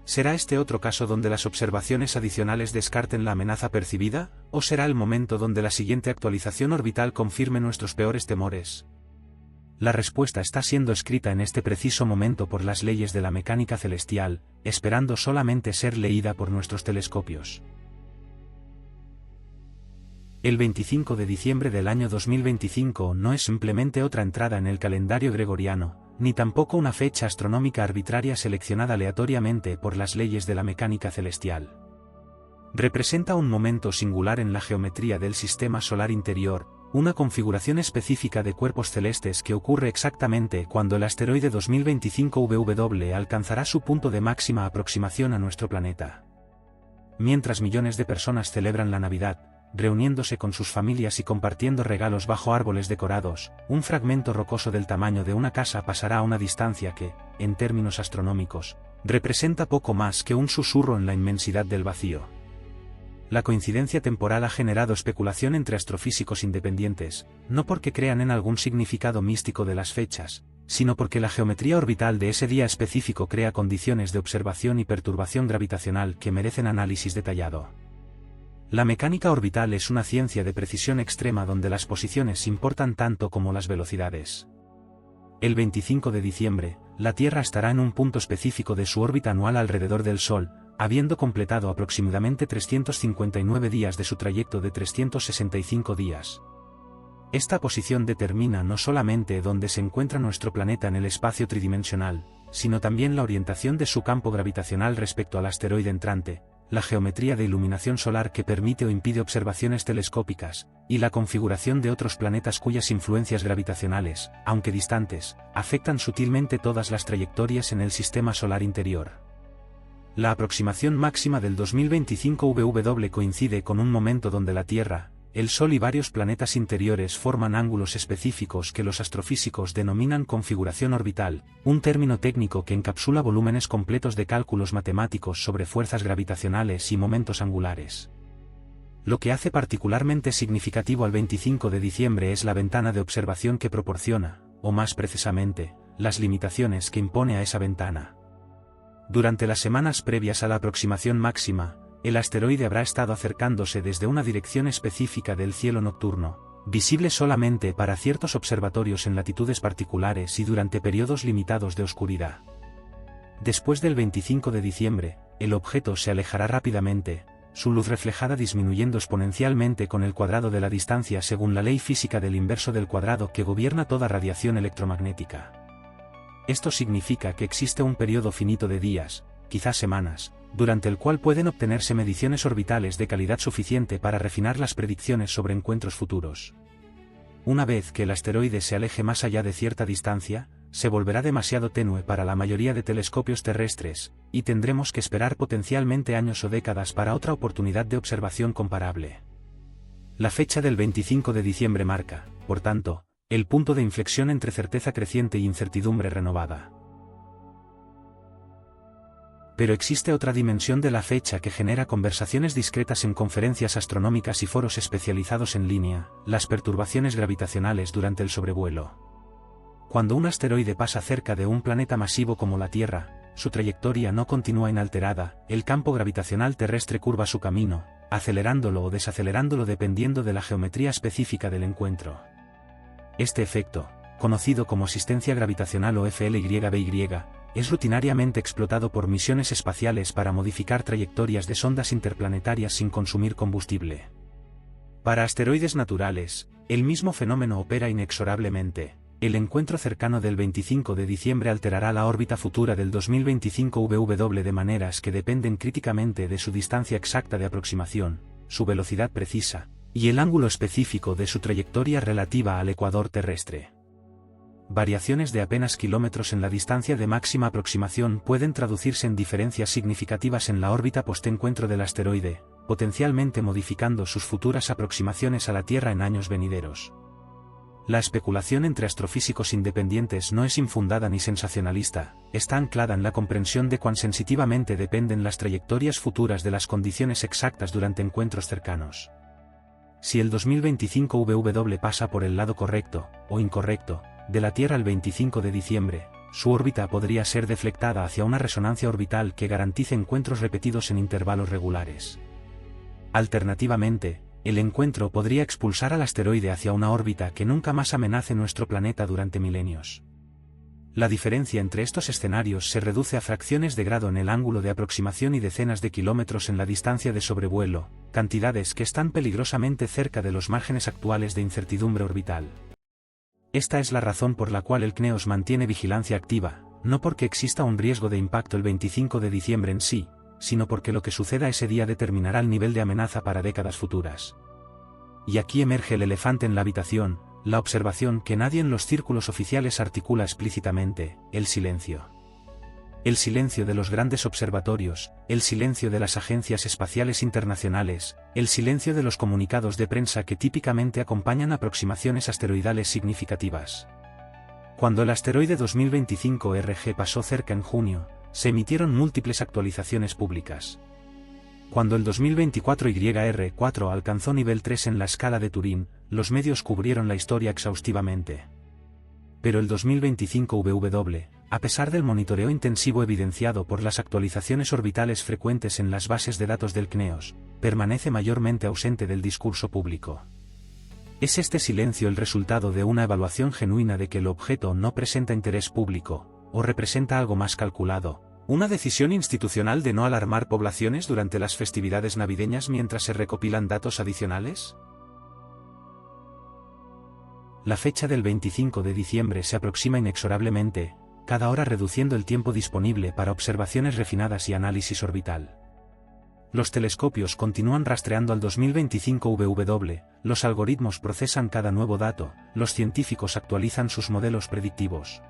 ¿Será este otro caso donde las observaciones adicionales descarten la amenaza percibida, o será el momento donde la siguiente actualización orbital confirme nuestros peores temores? La respuesta está siendo escrita en este preciso momento por las leyes de la mecánica celestial, esperando solamente ser leída por nuestros telescopios. El 25 de diciembre del año 2025 no es simplemente otra entrada en el calendario gregoriano, ni tampoco una fecha astronómica arbitraria seleccionada aleatoriamente por las leyes de la mecánica celestial. Representa un momento singular en la geometría del sistema solar interior, una configuración específica de cuerpos celestes que ocurre exactamente cuando el asteroide 2025 VW alcanzará su punto de máxima aproximación a nuestro planeta. Mientras millones de personas celebran la Navidad, reuniéndose con sus familias y compartiendo regalos bajo árboles decorados, un fragmento rocoso del tamaño de una casa pasará a una distancia que, en términos astronómicos, representa poco más que un susurro en la inmensidad del vacío. La coincidencia temporal ha generado especulación entre astrofísicos independientes, no porque crean en algún significado místico de las fechas, sino porque la geometría orbital de ese día específico crea condiciones de observación y perturbación gravitacional que merecen análisis detallado. La mecánica orbital es una ciencia de precisión extrema donde las posiciones importan tanto como las velocidades. El 25 de diciembre, la Tierra estará en un punto específico de su órbita anual alrededor del Sol, habiendo completado aproximadamente 359 días de su trayecto de 365 días. Esta posición determina no solamente dónde se encuentra nuestro planeta en el espacio tridimensional, sino también la orientación de su campo gravitacional respecto al asteroide entrante, la geometría de iluminación solar que permite o impide observaciones telescópicas, y la configuración de otros planetas cuyas influencias gravitacionales, aunque distantes, afectan sutilmente todas las trayectorias en el sistema solar interior. La aproximación máxima del 2025 VW coincide con un momento donde la Tierra, el Sol y varios planetas interiores forman ángulos específicos que los astrofísicos denominan configuración orbital, un término técnico que encapsula volúmenes completos de cálculos matemáticos sobre fuerzas gravitacionales y momentos angulares. Lo que hace particularmente significativo al 25 de diciembre es la ventana de observación que proporciona, o más precisamente, las limitaciones que impone a esa ventana. Durante las semanas previas a la aproximación máxima, el asteroide habrá estado acercándose desde una dirección específica del cielo nocturno, visible solamente para ciertos observatorios en latitudes particulares y durante periodos limitados de oscuridad. Después del 25 de diciembre, el objeto se alejará rápidamente, su luz reflejada disminuyendo exponencialmente con el cuadrado de la distancia según la ley física del inverso del cuadrado que gobierna toda radiación electromagnética. Esto significa que existe un periodo finito de días, quizás semanas, durante el cual pueden obtenerse mediciones orbitales de calidad suficiente para refinar las predicciones sobre encuentros futuros. Una vez que el asteroide se aleje más allá de cierta distancia, se volverá demasiado tenue para la mayoría de telescopios terrestres, y tendremos que esperar potencialmente años o décadas para otra oportunidad de observación comparable. La fecha del 25 de diciembre marca, por tanto, el punto de inflexión entre certeza creciente y incertidumbre renovada. Pero existe otra dimensión de la fecha que genera conversaciones discretas en conferencias astronómicas y foros especializados en línea, las perturbaciones gravitacionales durante el sobrevuelo. Cuando un asteroide pasa cerca de un planeta masivo como la Tierra, su trayectoria no continúa inalterada, el campo gravitacional terrestre curva su camino, acelerándolo o desacelerándolo dependiendo de la geometría específica del encuentro. Este efecto, conocido como asistencia gravitacional o FLYBY, es rutinariamente explotado por misiones espaciales para modificar trayectorias de sondas interplanetarias sin consumir combustible. Para asteroides naturales, el mismo fenómeno opera inexorablemente. El encuentro cercano del 25 de diciembre alterará la órbita futura del 2025 VW de maneras que dependen críticamente de su distancia exacta de aproximación, su velocidad precisa, y el ángulo específico de su trayectoria relativa al ecuador terrestre. Variaciones de apenas kilómetros en la distancia de máxima aproximación pueden traducirse en diferencias significativas en la órbita postencuentro del asteroide, potencialmente modificando sus futuras aproximaciones a la Tierra en años venideros. La especulación entre astrofísicos independientes no es infundada ni sensacionalista, está anclada en la comprensión de cuán sensitivamente dependen las trayectorias futuras de las condiciones exactas durante encuentros cercanos. Si el 2025 VW pasa por el lado correcto, o incorrecto, de la Tierra el 25 de diciembre, su órbita podría ser deflectada hacia una resonancia orbital que garantice encuentros repetidos en intervalos regulares. Alternativamente, el encuentro podría expulsar al asteroide hacia una órbita que nunca más amenace nuestro planeta durante milenios. La diferencia entre estos escenarios se reduce a fracciones de grado en el ángulo de aproximación y decenas de kilómetros en la distancia de sobrevuelo, cantidades que están peligrosamente cerca de los márgenes actuales de incertidumbre orbital. Esta es la razón por la cual el CNEOS mantiene vigilancia activa, no porque exista un riesgo de impacto el 25 de diciembre en sí, sino porque lo que suceda ese día determinará el nivel de amenaza para décadas futuras. Y aquí emerge el elefante en la habitación, la observación que nadie en los círculos oficiales articula explícitamente: el silencio. El silencio de los grandes observatorios, el silencio de las agencias espaciales internacionales, el silencio de los comunicados de prensa que típicamente acompañan aproximaciones asteroidales significativas. Cuando el asteroide 2025 RG pasó cerca en junio, se emitieron múltiples actualizaciones públicas. Cuando el 2024 YR4 alcanzó nivel 3 en la escala de Turing, los medios cubrieron la historia exhaustivamente. Pero el 2025 VW, a pesar del monitoreo intensivo evidenciado por las actualizaciones orbitales frecuentes en las bases de datos del CNEOS, permanece mayormente ausente del discurso público. ¿Es este silencio el resultado de una evaluación genuina de que el objeto no presenta interés público, o representa algo más calculado? ¿Una decisión institucional de no alarmar poblaciones durante las festividades navideñas mientras se recopilan datos adicionales? La fecha del 25 de diciembre se aproxima inexorablemente, cada hora reduciendo el tiempo disponible para observaciones refinadas y análisis orbital. Los telescopios continúan rastreando al 2025 VW, los algoritmos procesan cada nuevo dato, los científicos actualizan sus modelos predictivos.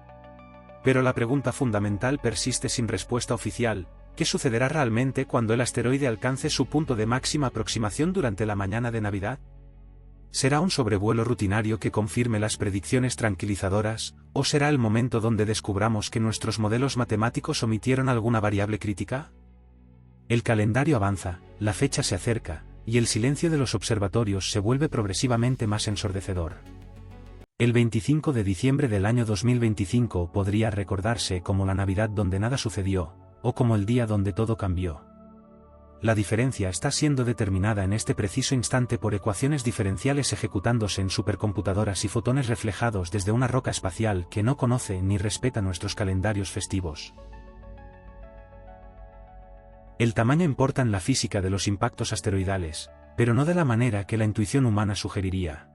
Pero la pregunta fundamental persiste sin respuesta oficial: ¿qué sucederá realmente cuando el asteroide alcance su punto de máxima aproximación durante la mañana de Navidad? ¿Será un sobrevuelo rutinario que confirme las predicciones tranquilizadoras, o será el momento donde descubramos que nuestros modelos matemáticos omitieron alguna variable crítica? El calendario avanza, la fecha se acerca, y el silencio de los observatorios se vuelve progresivamente más ensordecedor. El 25 de diciembre del año 2025 podría recordarse como la Navidad donde nada sucedió, o como el día donde todo cambió. La diferencia está siendo determinada en este preciso instante por ecuaciones diferenciales ejecutándose en supercomputadoras y fotones reflejados desde una roca espacial que no conoce ni respeta nuestros calendarios festivos. El tamaño importa en la física de los impactos asteroidales, pero no de la manera que la intuición humana sugeriría.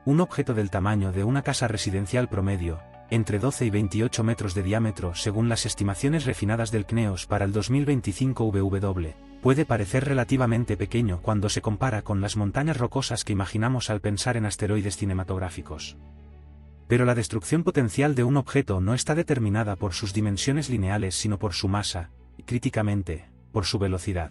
Un objeto del tamaño de una casa residencial promedio, entre 12 y 28 metros de diámetro según las estimaciones refinadas del CNEOS para el 2025 VW, puede parecer relativamente pequeño cuando se compara con las montañas rocosas que imaginamos al pensar en asteroides cinematográficos. Pero la destrucción potencial de un objeto no está determinada por sus dimensiones lineales sino por su masa, y críticamente, por su velocidad.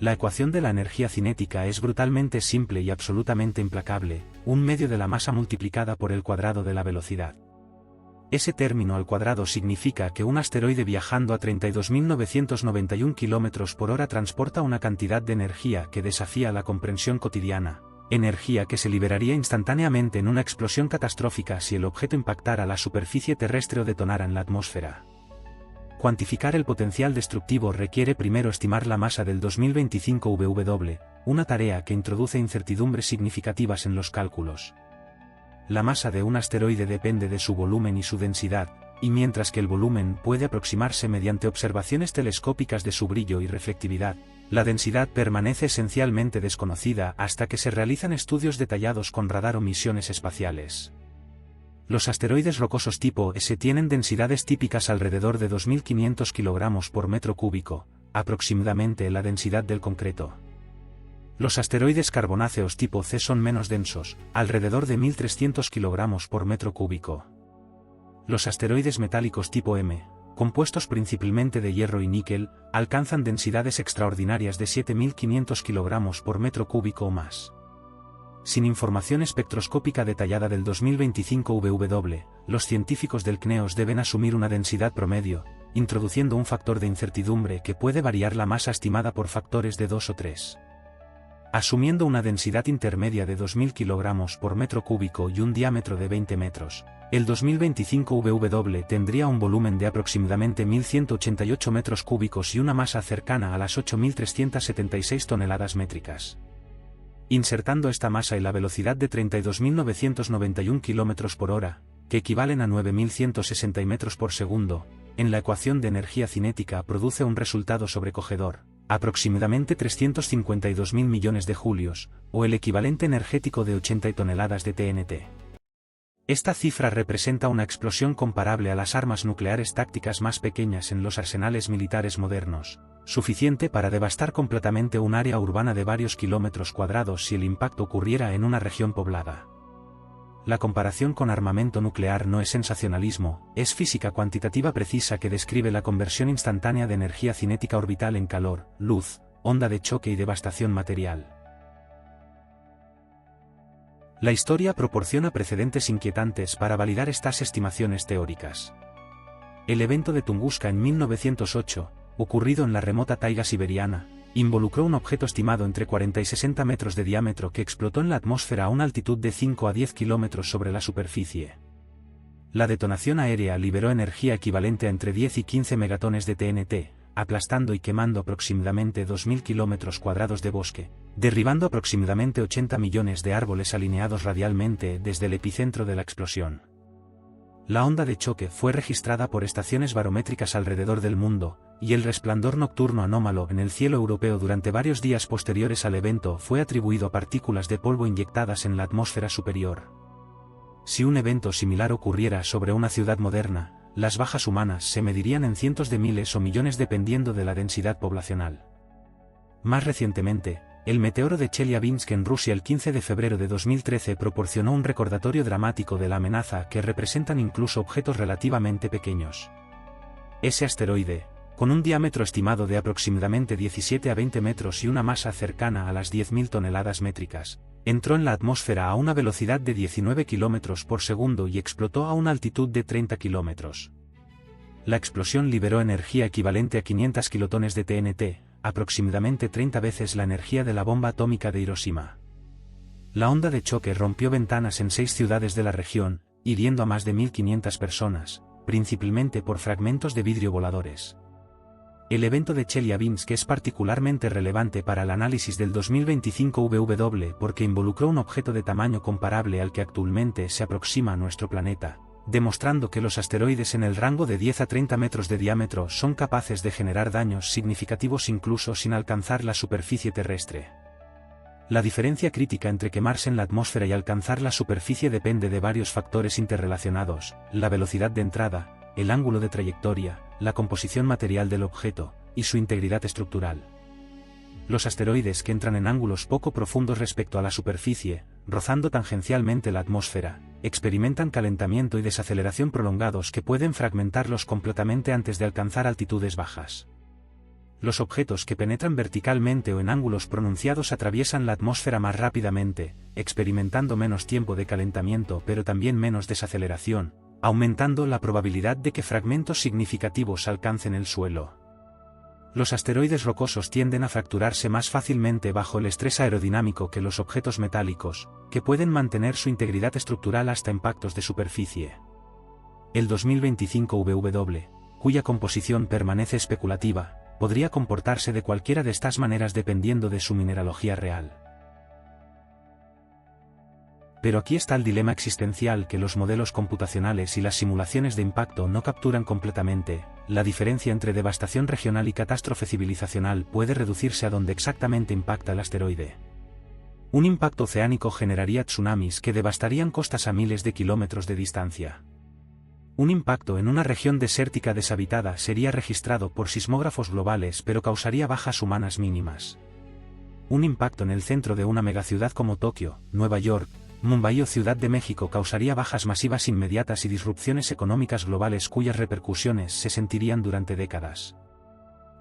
La ecuación de la energía cinética es brutalmente simple y absolutamente implacable, un medio de la masa multiplicada por el cuadrado de la velocidad. Ese término al cuadrado significa que un asteroide viajando a 32.991 km por hora transporta una cantidad de energía que desafía la comprensión cotidiana, energía que se liberaría instantáneamente en una explosión catastrófica si el objeto impactara la superficie terrestre o detonara en la atmósfera. Cuantificar el potencial destructivo requiere primero estimar la masa del 2025 VW, una tarea que introduce incertidumbres significativas en los cálculos. La masa de un asteroide depende de su volumen y su densidad, y mientras que el volumen puede aproximarse mediante observaciones telescópicas de su brillo y reflectividad, la densidad permanece esencialmente desconocida hasta que se realizan estudios detallados con radar o misiones espaciales. Los asteroides rocosos tipo S tienen densidades típicas alrededor de 2.500 kg por metro cúbico, aproximadamente la densidad del concreto. Los asteroides carbonáceos tipo C son menos densos, alrededor de 1.300 kg por metro cúbico. Los asteroides metálicos tipo M, compuestos principalmente de hierro y níquel, alcanzan densidades extraordinarias de 7.500 kg por metro cúbico o más. Sin información espectroscópica detallada del 2025 VW, los científicos del CNEOS deben asumir una densidad promedio, introduciendo un factor de incertidumbre que puede variar la masa estimada por factores de 2 o 3. Asumiendo una densidad intermedia de 2.000 kg por metro cúbico y un diámetro de 20 metros, el 2025 VW tendría un volumen de aproximadamente 1.188 metros cúbicos y una masa cercana a las 8.376 toneladas métricas. Insertando esta masa y la velocidad de 32.991 km por hora, que equivalen a 9.160 metros por segundo, en la ecuación de energía cinética produce un resultado sobrecogedor, aproximadamente 352.000 millones de julios, o el equivalente energético de 80 toneladas de TNT. Esta cifra representa una explosión comparable a las armas nucleares tácticas más pequeñas en los arsenales militares modernos, suficiente para devastar completamente un área urbana de varios kilómetros cuadrados si el impacto ocurriera en una región poblada. La comparación con armamento nuclear no es sensacionalismo, es física cuantitativa precisa que describe la conversión instantánea de energía cinética orbital en calor, luz, onda de choque y devastación material. La historia proporciona precedentes inquietantes para validar estas estimaciones teóricas. El evento de Tunguska en 1908, ocurrido en la remota taiga siberiana, involucró un objeto estimado entre 40 y 60 metros de diámetro que explotó en la atmósfera a una altitud de 5 a 10 kilómetros sobre la superficie. La detonación aérea liberó energía equivalente a entre 10 y 15 megatones de TNT, aplastando y quemando aproximadamente 2.000 kilómetros cuadrados de bosque, derribando aproximadamente 80 millones de árboles alineados radialmente desde el epicentro de la explosión. La onda de choque fue registrada por estaciones barométricas alrededor del mundo, y el resplandor nocturno anómalo en el cielo europeo durante varios días posteriores al evento fue atribuido a partículas de polvo inyectadas en la atmósfera superior. Si un evento similar ocurriera sobre una ciudad moderna, las bajas humanas se medirían en cientos de miles o millones dependiendo de la densidad poblacional. Más recientemente, el meteoro de Chelyabinsk en Rusia el 15 de febrero de 2013 proporcionó un recordatorio dramático de la amenaza que representan incluso objetos relativamente pequeños. Ese asteroide, con un diámetro estimado de aproximadamente 17 a 20 metros y una masa cercana a las 10.000 toneladas métricas, entró en la atmósfera a una velocidad de 19 kilómetros por segundo y explotó a una altitud de 30 kilómetros. La explosión liberó energía equivalente a 500 kilotones de TNT, aproximadamente 30 veces la energía de la bomba atómica de Hiroshima. La onda de choque rompió ventanas en 6 ciudades de la región, hiriendo a más de 1.500 personas, principalmente por fragmentos de vidrio voladores. El evento de Chelyabinsk es particularmente relevante para el análisis del 2025 WW porque involucró un objeto de tamaño comparable al que actualmente se aproxima a nuestro planeta, demostrando que los asteroides en el rango de 10 a 30 metros de diámetro son capaces de generar daños significativos incluso sin alcanzar la superficie terrestre. La diferencia crítica entre quemarse en la atmósfera y alcanzar la superficie depende de varios factores interrelacionados: la velocidad de entrada, el ángulo de trayectoria, la composición material del objeto, y su integridad estructural. Los asteroides que entran en ángulos poco profundos respecto a la superficie, rozando tangencialmente la atmósfera, experimentan calentamiento y desaceleración prolongados que pueden fragmentarlos completamente antes de alcanzar altitudes bajas. Los objetos que penetran verticalmente o en ángulos pronunciados atraviesan la atmósfera más rápidamente, experimentando menos tiempo de calentamiento pero también menos desaceleración, aumentando la probabilidad de que fragmentos significativos alcancen el suelo. Los asteroides rocosos tienden a fracturarse más fácilmente bajo el estrés aerodinámico que los objetos metálicos, que pueden mantener su integridad estructural hasta impactos de superficie. El 2025 WW, cuya composición permanece especulativa, podría comportarse de cualquiera de estas maneras dependiendo de su mineralogía real. Pero aquí está el dilema existencial que los modelos computacionales y las simulaciones de impacto no capturan completamente: la diferencia entre devastación regional y catástrofe civilizacional puede reducirse a donde exactamente impacta el asteroide. Un impacto oceánico generaría tsunamis que devastarían costas a miles de kilómetros de distancia. Un impacto en una región desértica deshabitada sería registrado por sismógrafos globales pero causaría bajas humanas mínimas. Un impacto en el centro de una megaciudad como Tokio, Nueva York, Mumbai o Ciudad de México causaría bajas masivas inmediatas y disrupciones económicas globales cuyas repercusiones se sentirían durante décadas.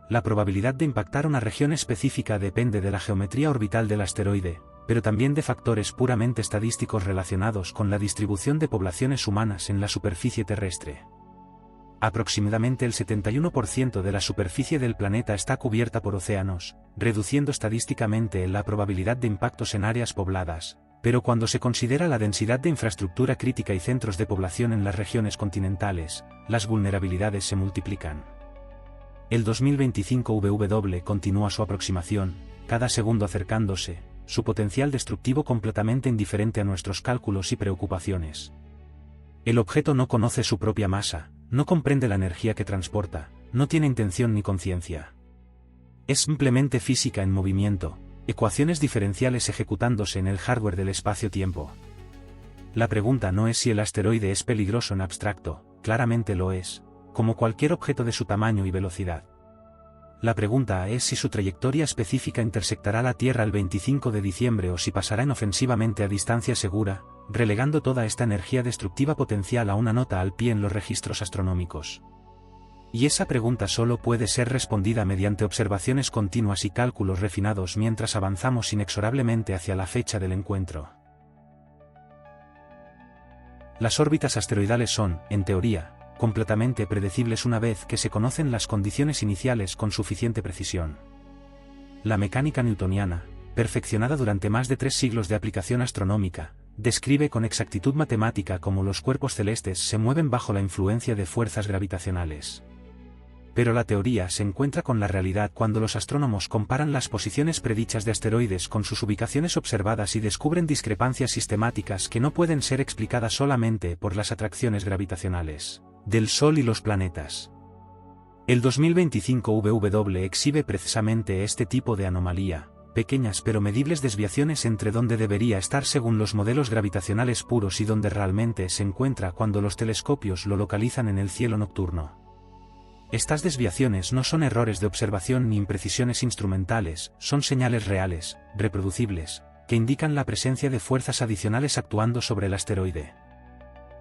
La probabilidad de impactar una región específica depende de la geometría orbital del asteroide, pero también de factores puramente estadísticos relacionados con la distribución de poblaciones humanas en la superficie terrestre. Aproximadamente el 71% de la superficie del planeta está cubierta por océanos, reduciendo estadísticamente la probabilidad de impactos en áreas pobladas, pero cuando se considera la densidad de infraestructura crítica y centros de población en las regiones continentales, las vulnerabilidades se multiplican. El 2025 WW continúa su aproximación, cada segundo acercándose, su potencial destructivo completamente indiferente a nuestros cálculos y preocupaciones. El objeto no conoce su propia masa, no comprende la energía que transporta, no tiene intención ni conciencia. Es simplemente física en movimiento, ecuaciones diferenciales ejecutándose en el hardware del espacio-tiempo. La pregunta no es si el asteroide es peligroso en abstracto, claramente lo es, como cualquier objeto de su tamaño y velocidad. La pregunta es si su trayectoria específica intersectará la Tierra el 25 de diciembre o si pasará inofensivamente a distancia segura, relegando toda esta energía destructiva potencial a una nota al pie en los registros astronómicos. Y esa pregunta solo puede ser respondida mediante observaciones continuas y cálculos refinados mientras avanzamos inexorablemente hacia la fecha del encuentro. Las órbitas asteroidales son, en teoría, completamente predecibles una vez que se conocen las condiciones iniciales con suficiente precisión. La mecánica newtoniana, perfeccionada durante más de 3 siglos de aplicación astronómica, describe con exactitud matemática cómo los cuerpos celestes se mueven bajo la influencia de fuerzas gravitacionales. Pero la teoría se encuentra con la realidad cuando los astrónomos comparan las posiciones predichas de asteroides con sus ubicaciones observadas y descubren discrepancias sistemáticas que no pueden ser explicadas solamente por las atracciones gravitacionales del Sol y los planetas. El 2025 WW exhibe precisamente este tipo de anomalía, pequeñas pero medibles desviaciones entre donde debería estar según los modelos gravitacionales puros y donde realmente se encuentra cuando los telescopios lo localizan en el cielo nocturno. Estas desviaciones no son errores de observación ni imprecisiones instrumentales, son señales reales, reproducibles, que indican la presencia de fuerzas adicionales actuando sobre el asteroide.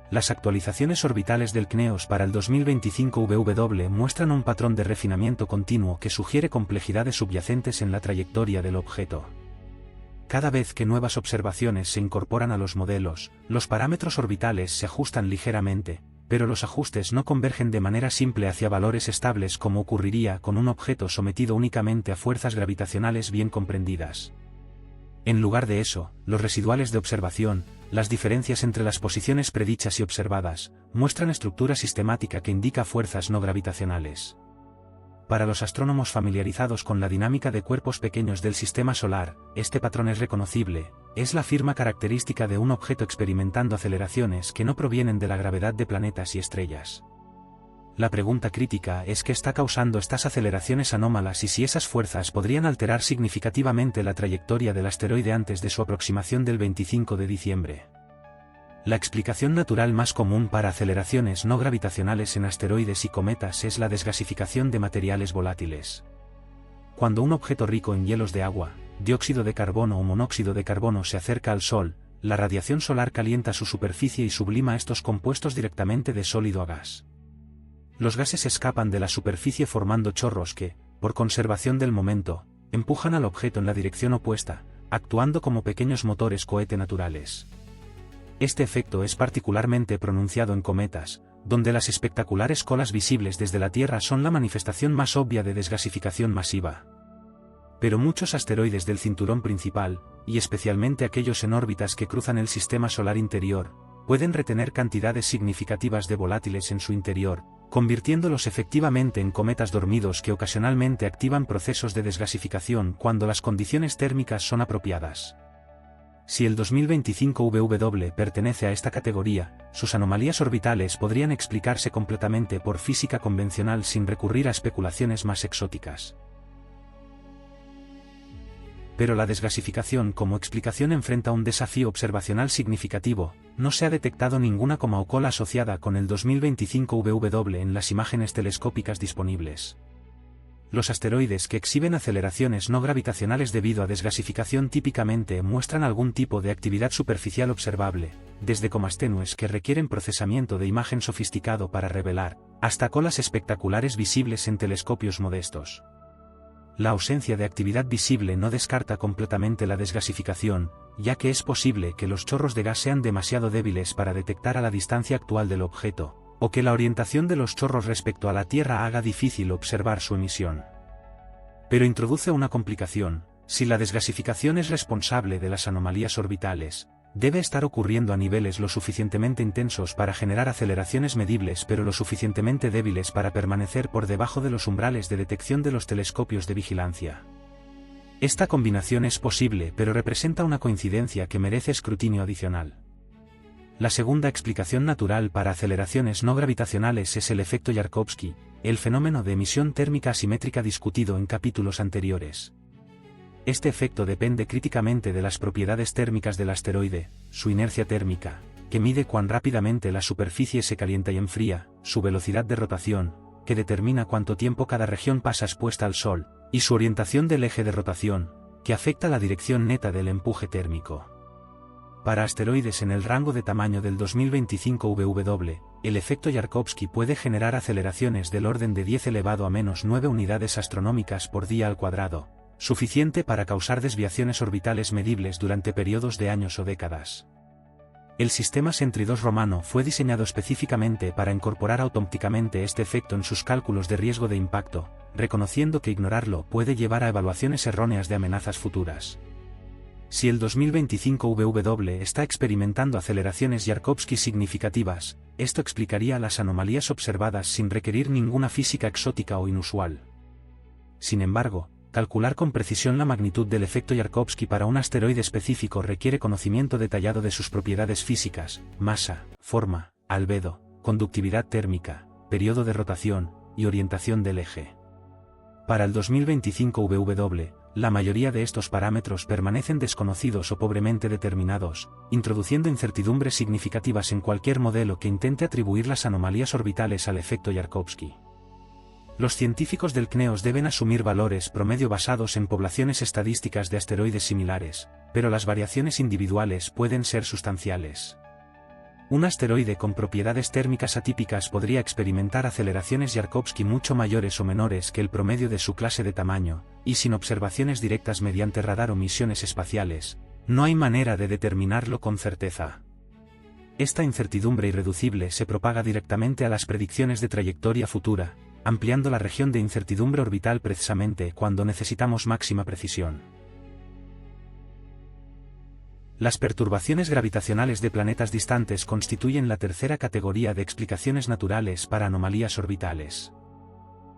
Las actualizaciones orbitales del CNEOS para el 2025 WW muestran un patrón de refinamiento continuo que sugiere complejidades subyacentes en la trayectoria del objeto. Cada vez que nuevas observaciones se incorporan a los modelos, los parámetros orbitales se ajustan ligeramente, pero los ajustes no convergen de manera simple hacia valores estables como ocurriría con un objeto sometido únicamente a fuerzas gravitacionales bien comprendidas. En lugar de eso, los residuales de observación, las diferencias entre las posiciones predichas y observadas, muestran estructura sistemática que indica fuerzas no gravitacionales. Para los astrónomos familiarizados con la dinámica de cuerpos pequeños del sistema solar, este patrón es reconocible, es la firma característica de un objeto experimentando aceleraciones que no provienen de la gravedad de planetas y estrellas. La pregunta crítica es qué está causando estas aceleraciones anómalas y si esas fuerzas podrían alterar significativamente la trayectoria del asteroide antes de su aproximación del 25 de diciembre. La explicación natural más común para aceleraciones no gravitacionales en asteroides y cometas es la desgasificación de materiales volátiles. Cuando un objeto rico en hielos de agua, dióxido de carbono o monóxido de carbono se acerca al Sol, la radiación solar calienta su superficie y sublima estos compuestos directamente de sólido a gas. Los gases escapan de la superficie formando chorros que, por conservación del momento, empujan al objeto en la dirección opuesta, actuando como pequeños motores cohete naturales. Este efecto es particularmente pronunciado en cometas, donde las espectaculares colas visibles desde la Tierra son la manifestación más obvia de desgasificación masiva. Pero muchos asteroides del cinturón principal, y especialmente aquellos en órbitas que cruzan el sistema solar interior, pueden retener cantidades significativas de volátiles en su interior, convirtiéndolos efectivamente en cometas dormidos que ocasionalmente activan procesos de desgasificación cuando las condiciones térmicas son apropiadas. Si el 2025 WW pertenece a esta categoría, sus anomalías orbitales podrían explicarse completamente por física convencional sin recurrir a especulaciones más exóticas. Pero la desgasificación como explicación enfrenta un desafío observacional significativo. No se ha detectado ninguna coma o cola asociada con el 2025 WW en las imágenes telescópicas disponibles. Los asteroides que exhiben aceleraciones no gravitacionales debido a desgasificación típicamente muestran algún tipo de actividad superficial observable, desde comas tenues que requieren procesamiento de imagen sofisticado para revelar, hasta colas espectaculares visibles en telescopios modestos. La ausencia de actividad visible no descarta completamente la desgasificación, ya que es posible que los chorros de gas sean demasiado débiles para detectar a la distancia actual del objeto, o que la orientación de los chorros respecto a la Tierra haga difícil observar su emisión. Pero introduce una complicación: si la desgasificación es responsable de las anomalías orbitales, debe estar ocurriendo a niveles lo suficientemente intensos para generar aceleraciones medibles pero lo suficientemente débiles para permanecer por debajo de los umbrales de detección de los telescopios de vigilancia. Esta combinación es posible pero representa una coincidencia que merece escrutinio adicional. La segunda explicación natural para aceleraciones no gravitacionales es el efecto Yarkovsky, el fenómeno de emisión térmica asimétrica discutido en capítulos anteriores. Este efecto depende críticamente de las propiedades térmicas del asteroide, su inercia térmica, que mide cuán rápidamente la superficie se calienta y enfría, su velocidad de rotación, que determina cuánto tiempo cada región pasa expuesta al Sol, y su orientación del eje de rotación, que afecta la dirección neta del empuje térmico. Para asteroides en el rango de tamaño del 2025 WW, el efecto Yarkovsky puede generar aceleraciones del orden de 10 elevado a menos 9 unidades astronómicas por día al cuadrado, suficiente para causar desviaciones orbitales medibles durante periodos de años o décadas. El sistema Sentry 2 romano fue diseñado específicamente para incorporar automáticamente este efecto en sus cálculos de riesgo de impacto, reconociendo que ignorarlo puede llevar a evaluaciones erróneas de amenazas futuras. Si el 2025 VW está experimentando aceleraciones Yarkovsky significativas, esto explicaría las anomalías observadas sin requerir ninguna física exótica o inusual. Sin embargo, calcular con precisión la magnitud del efecto Yarkovsky para un asteroide específico requiere conocimiento detallado de sus propiedades físicas, masa, forma, albedo, conductividad térmica, periodo de rotación y orientación del eje. Para el 2025 VW, la mayoría de estos parámetros permanecen desconocidos o pobremente determinados, introduciendo incertidumbres significativas en cualquier modelo que intente atribuir las anomalías orbitales al efecto Yarkovsky. Los científicos del CNEOS deben asumir valores promedio basados en poblaciones estadísticas de asteroides similares, pero las variaciones individuales pueden ser sustanciales. Un asteroide con propiedades térmicas atípicas podría experimentar aceleraciones Yarkovsky mucho mayores o menores que el promedio de su clase de tamaño, y sin observaciones directas mediante radar o misiones espaciales, no hay manera de determinarlo con certeza. Esta incertidumbre irreducible se propaga directamente a las predicciones de trayectoria futura, ampliando la región de incertidumbre orbital precisamente cuando necesitamos máxima precisión. Las perturbaciones gravitacionales de planetas distantes constituyen la tercera categoría de explicaciones naturales para anomalías orbitales.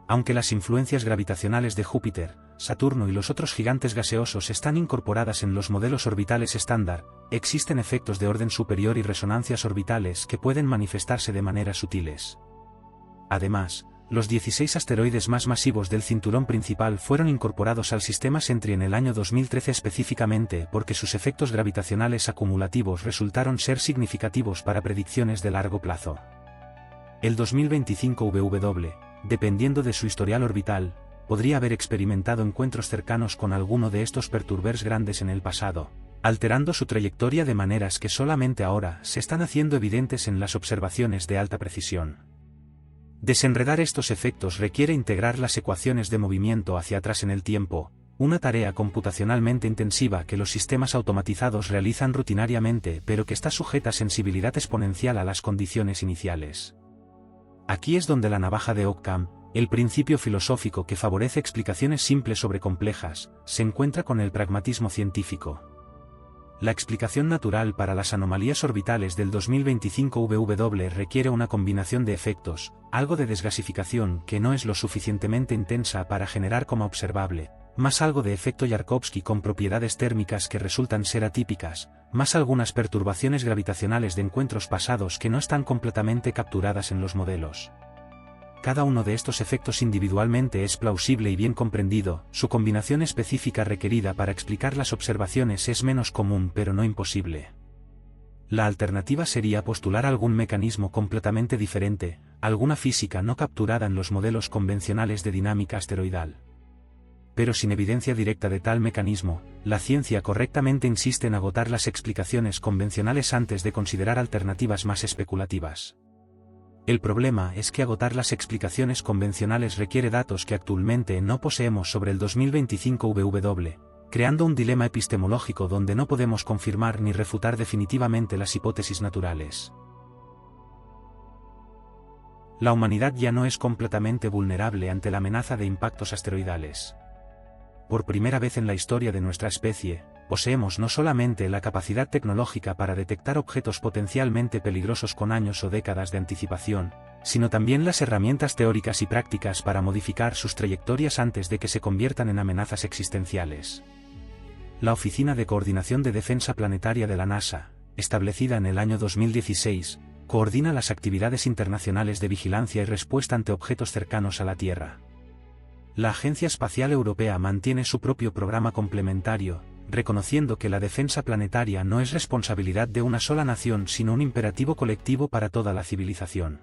Aunque las influencias gravitacionales de Júpiter, Saturno y los otros gigantes gaseosos están incorporadas en los modelos orbitales estándar, existen efectos de orden superior y resonancias orbitales que pueden manifestarse de maneras sutiles. Además, los 16 asteroides más masivos del cinturón principal fueron incorporados al sistema Sentry en el año 2013 específicamente porque sus efectos gravitacionales acumulativos resultaron ser significativos para predicciones de largo plazo. El 2025 VW, dependiendo de su historial orbital, podría haber experimentado encuentros cercanos con alguno de estos perturbers grandes en el pasado, alterando su trayectoria de maneras que solamente ahora se están haciendo evidentes en las observaciones de alta precisión. Desenredar estos efectos requiere integrar las ecuaciones de movimiento hacia atrás en el tiempo, una tarea computacionalmente intensiva que los sistemas automatizados realizan rutinariamente pero que está sujeta a sensibilidad exponencial a las condiciones iniciales. Aquí es donde la navaja de Occam, el principio filosófico que favorece explicaciones simples sobre complejas, se encuentra con el pragmatismo científico. La explicación natural para las anomalías orbitales del 2025 VW requiere una combinación de efectos, algo de desgasificación que no es lo suficientemente intensa para generar coma observable, más algo de efecto Yarkovsky con propiedades térmicas que resultan ser atípicas, más algunas perturbaciones gravitacionales de encuentros pasados que no están completamente capturadas en los modelos. Cada uno de estos efectos individualmente es plausible y bien comprendido, su combinación específica requerida para explicar las observaciones es menos común pero no imposible. La alternativa sería postular algún mecanismo completamente diferente, alguna física no capturada en los modelos convencionales de dinámica asteroidal. Pero sin evidencia directa de tal mecanismo, la ciencia correctamente insiste en agotar las explicaciones convencionales antes de considerar alternativas más especulativas. El problema es que agotar las explicaciones convencionales requiere datos que actualmente no poseemos sobre el 2025 VW, creando un dilema epistemológico donde no podemos confirmar ni refutar definitivamente las hipótesis naturales. La humanidad ya no es completamente vulnerable ante la amenaza de impactos asteroidales. Por primera vez en la historia de nuestra especie, poseemos no solamente la capacidad tecnológica para detectar objetos potencialmente peligrosos con años o décadas de anticipación, sino también las herramientas teóricas y prácticas para modificar sus trayectorias antes de que se conviertan en amenazas existenciales. La Oficina de Coordinación de Defensa Planetaria de la NASA, establecida en el año 2016, coordina las actividades internacionales de vigilancia y respuesta ante objetos cercanos a la Tierra. La Agencia Espacial Europea mantiene su propio programa complementario, reconociendo que la defensa planetaria no es responsabilidad de una sola nación sino un imperativo colectivo para toda la civilización.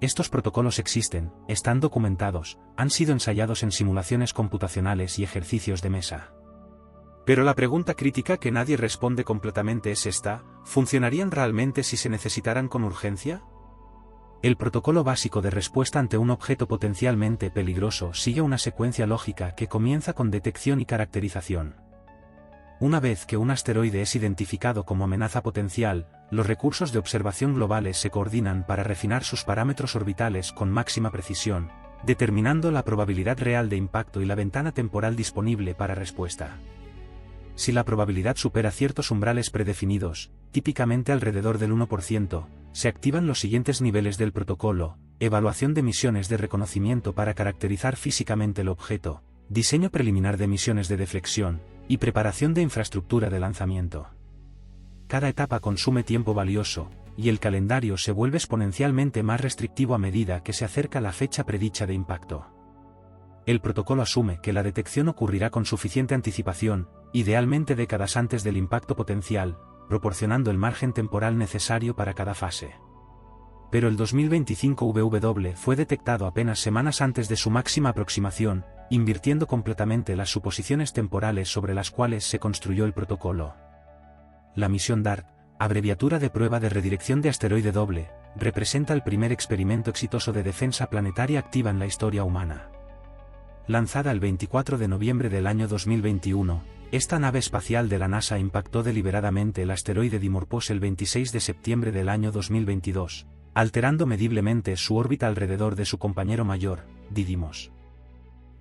Estos protocolos existen, están documentados, han sido ensayados en simulaciones computacionales y ejercicios de mesa. Pero la pregunta crítica que nadie responde completamente es esta: ¿funcionarían realmente si se necesitaran con urgencia? El protocolo básico de respuesta ante un objeto potencialmente peligroso sigue una secuencia lógica que comienza con detección y caracterización. Una vez que un asteroide es identificado como amenaza potencial, los recursos de observación globales se coordinan para refinar sus parámetros orbitales con máxima precisión, determinando la probabilidad real de impacto y la ventana temporal disponible para respuesta. Si la probabilidad supera ciertos umbrales predefinidos, típicamente alrededor del 1%, se activan los siguientes niveles del protocolo: evaluación de misiones de reconocimiento para caracterizar físicamente el objeto, diseño preliminar de misiones de deflexión, y preparación de infraestructura de lanzamiento. Cada etapa consume tiempo valioso, y el calendario se vuelve exponencialmente más restrictivo a medida que se acerca la fecha predicha de impacto. El protocolo asume que la detección ocurrirá con suficiente anticipación, idealmente décadas antes del impacto potencial, proporcionando el margen temporal necesario para cada fase. Pero el 2025 VW fue detectado apenas semanas antes de su máxima aproximación, invirtiendo completamente las suposiciones temporales sobre las cuales se construyó el protocolo. La misión DART, abreviatura de prueba de redirección de asteroide doble, representa el primer experimento exitoso de defensa planetaria activa en la historia humana. Lanzada el 24 de noviembre del año 2021, esta nave espacial de la NASA impactó deliberadamente el asteroide Dimorphos el 26 de septiembre del año 2022, alterando mediblemente su órbita alrededor de su compañero mayor, Didymos.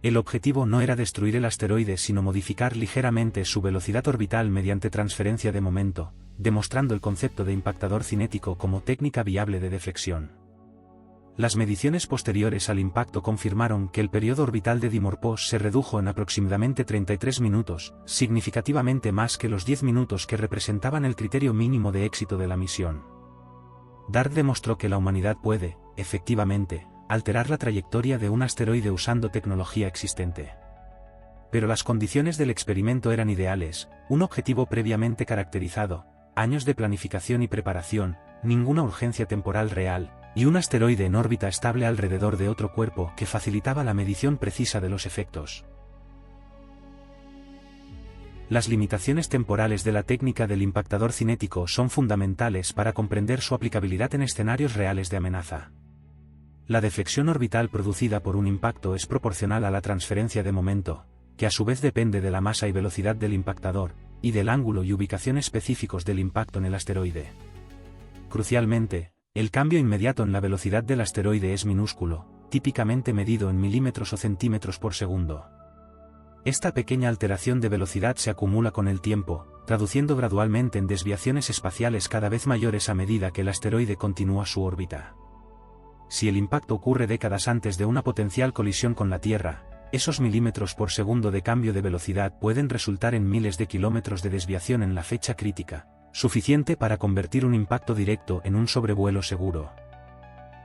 El objetivo no era destruir el asteroide sino modificar ligeramente su velocidad orbital mediante transferencia de momento, demostrando el concepto de impactador cinético como técnica viable de deflexión. Las mediciones posteriores al impacto confirmaron que el periodo orbital de Dimorphos se redujo en aproximadamente 33 minutos, significativamente más que los 10 minutos que representaban el criterio mínimo de éxito de la misión. DART demostró que la humanidad puede, efectivamente, alterar la trayectoria de un asteroide usando tecnología existente. Pero las condiciones del experimento eran ideales: un objetivo previamente caracterizado, años de planificación y preparación, ninguna urgencia temporal real, y un asteroide en órbita estable alrededor de otro cuerpo que facilitaba la medición precisa de los efectos. Las limitaciones temporales de la técnica del impactador cinético son fundamentales para comprender su aplicabilidad en escenarios reales de amenaza. La deflexión orbital producida por un impacto es proporcional a la transferencia de momento, que a su vez depende de la masa y velocidad del impactador, y del ángulo y ubicación específicos del impacto en el asteroide. Crucialmente, el cambio inmediato en la velocidad del asteroide es minúsculo, típicamente medido en milímetros o centímetros por segundo. Esta pequeña alteración de velocidad se acumula con el tiempo, traduciendo gradualmente en desviaciones espaciales cada vez mayores a medida que el asteroide continúa su órbita. Si el impacto ocurre décadas antes de una potencial colisión con la Tierra, esos milímetros por segundo de cambio de velocidad pueden resultar en miles de kilómetros de desviación en la fecha crítica, suficiente para convertir un impacto directo en un sobrevuelo seguro.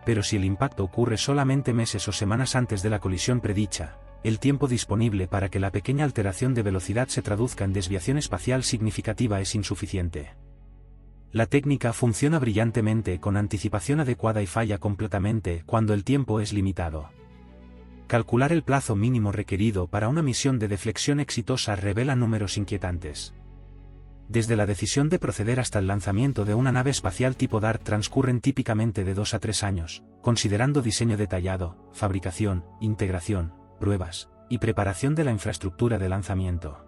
Pero si el impacto ocurre solamente meses o semanas antes de la colisión predicha, el tiempo disponible para que la pequeña alteración de velocidad se traduzca en desviación espacial significativa es insuficiente. La técnica funciona brillantemente con anticipación adecuada y falla completamente cuando el tiempo es limitado. Calcular el plazo mínimo requerido para una misión de deflexión exitosa revela números inquietantes. Desde la decisión de proceder hasta el lanzamiento de una nave espacial tipo DART transcurren típicamente de 2 a 3 años, considerando diseño detallado, fabricación, integración, pruebas, y preparación de la infraestructura de lanzamiento.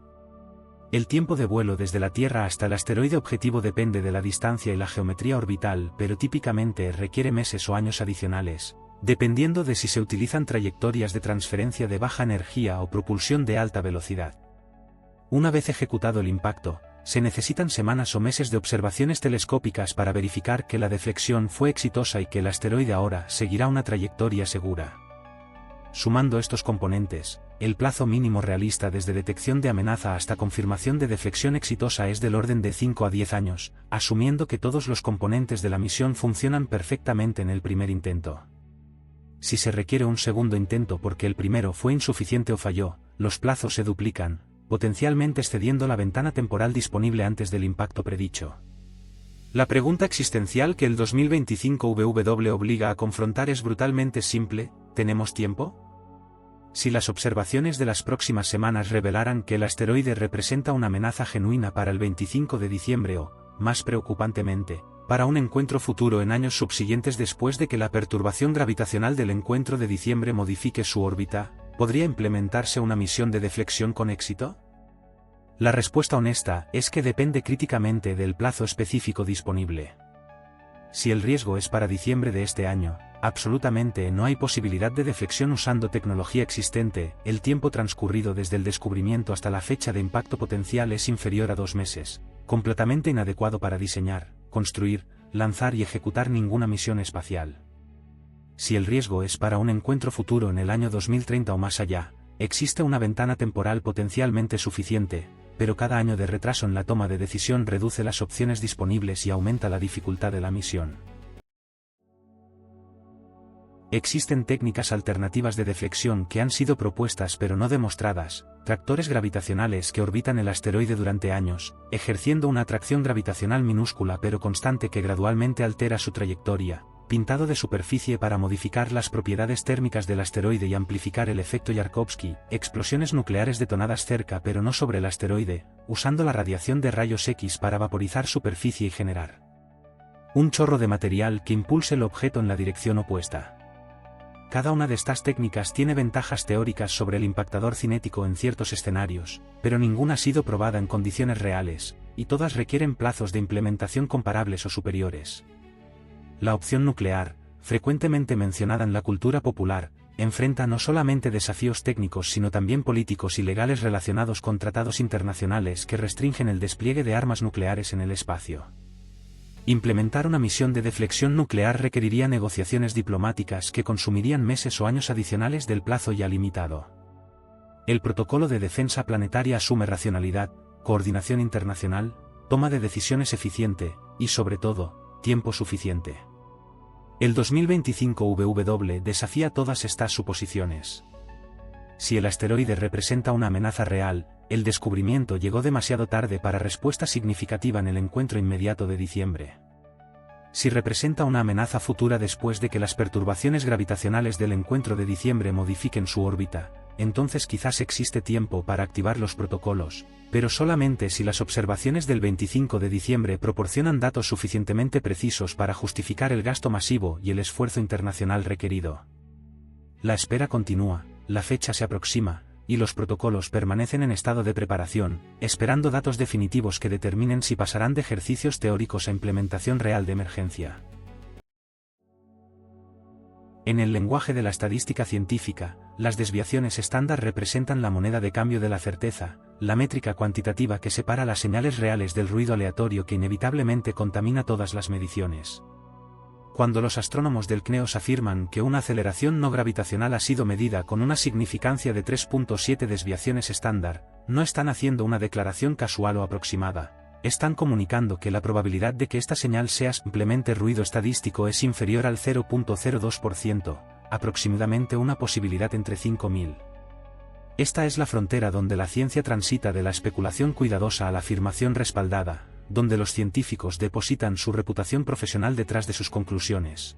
El tiempo de vuelo desde la Tierra hasta el asteroide objetivo depende de la distancia y la geometría orbital, pero típicamente requiere meses o años adicionales, dependiendo de si se utilizan trayectorias de transferencia de baja energía o propulsión de alta velocidad. Una vez ejecutado el impacto, se necesitan semanas o meses de observaciones telescópicas para verificar que la deflexión fue exitosa y que el asteroide ahora seguirá una trayectoria segura. Sumando estos componentes, el plazo mínimo realista desde detección de amenaza hasta confirmación de deflexión exitosa es del orden de 5 a 10 años, asumiendo que todos los componentes de la misión funcionan perfectamente en el primer intento. Si se requiere un segundo intento porque el primero fue insuficiente o falló, los plazos se duplican, potencialmente excediendo la ventana temporal disponible antes del impacto predicho. La pregunta existencial que el 2025 VW obliga a confrontar es brutalmente simple: ¿tenemos tiempo? Si las observaciones de las próximas semanas revelaran que el asteroide representa una amenaza genuina para el 25 de diciembre o, más preocupantemente, para un encuentro futuro en años subsiguientes después de que la perturbación gravitacional del encuentro de diciembre modifique su órbita, ¿podría implementarse una misión de deflexión con éxito? La respuesta honesta es que depende críticamente del plazo específico disponible. Si el riesgo es para diciembre de este año, absolutamente no hay posibilidad de deflexión usando tecnología existente. El tiempo transcurrido desde el descubrimiento hasta la fecha de impacto potencial es inferior a 2 meses, completamente inadecuado para diseñar, construir, lanzar y ejecutar ninguna misión espacial. Si el riesgo es para un encuentro futuro en el año 2030 o más allá, existe una ventana temporal potencialmente suficiente, pero cada año de retraso en la toma de decisión reduce las opciones disponibles y aumenta la dificultad de la misión. Existen técnicas alternativas de deflexión que han sido propuestas pero no demostradas, tractores gravitacionales que orbitan el asteroide durante años, ejerciendo una atracción gravitacional minúscula pero constante que gradualmente altera su trayectoria, pintado de superficie para modificar las propiedades térmicas del asteroide y amplificar el efecto Yarkovsky, explosiones nucleares detonadas cerca pero no sobre el asteroide, usando la radiación de rayos X para vaporizar superficie y generar un chorro de material que impulse el objeto en la dirección opuesta. Cada una de estas técnicas tiene ventajas teóricas sobre el impactador cinético en ciertos escenarios, pero ninguna ha sido probada en condiciones reales, y todas requieren plazos de implementación comparables o superiores. La opción nuclear, frecuentemente mencionada en la cultura popular, enfrenta no solamente desafíos técnicos sino también políticos y legales relacionados con tratados internacionales que restringen el despliegue de armas nucleares en el espacio. Implementar una misión de deflexión nuclear requeriría negociaciones diplomáticas que consumirían meses o años adicionales del plazo ya limitado. El protocolo de defensa planetaria asume racionalidad, coordinación internacional, toma de decisiones eficiente, y sobre todo, tiempo suficiente. El 2025 WW desafía todas estas suposiciones. Si el asteroide representa una amenaza real, el descubrimiento llegó demasiado tarde para respuesta significativa en el encuentro inmediato de diciembre. Si representa una amenaza futura después de que las perturbaciones gravitacionales del encuentro de diciembre modifiquen su órbita, entonces quizás existe tiempo para activar los protocolos, pero solamente si las observaciones del 25 de diciembre proporcionan datos suficientemente precisos para justificar el gasto masivo y el esfuerzo internacional requerido. La espera continúa, la fecha se aproxima, y los protocolos permanecen en estado de preparación, esperando datos definitivos que determinen si pasarán de ejercicios teóricos a implementación real de emergencia. En el lenguaje de la estadística científica, las desviaciones estándar representan la moneda de cambio de la certeza, la métrica cuantitativa que separa las señales reales del ruido aleatorio que inevitablemente contamina todas las mediciones. Cuando los astrónomos del CNEOS afirman que una aceleración no gravitacional ha sido medida con una significancia de 3.7 desviaciones estándar, no están haciendo una declaración casual o aproximada, están comunicando que la probabilidad de que esta señal sea simplemente ruido estadístico es inferior al 0.02%, aproximadamente una posibilidad entre 5.000. Esta es la frontera donde la ciencia transita de la especulación cuidadosa a la afirmación respaldada, donde los científicos depositan su reputación profesional detrás de sus conclusiones.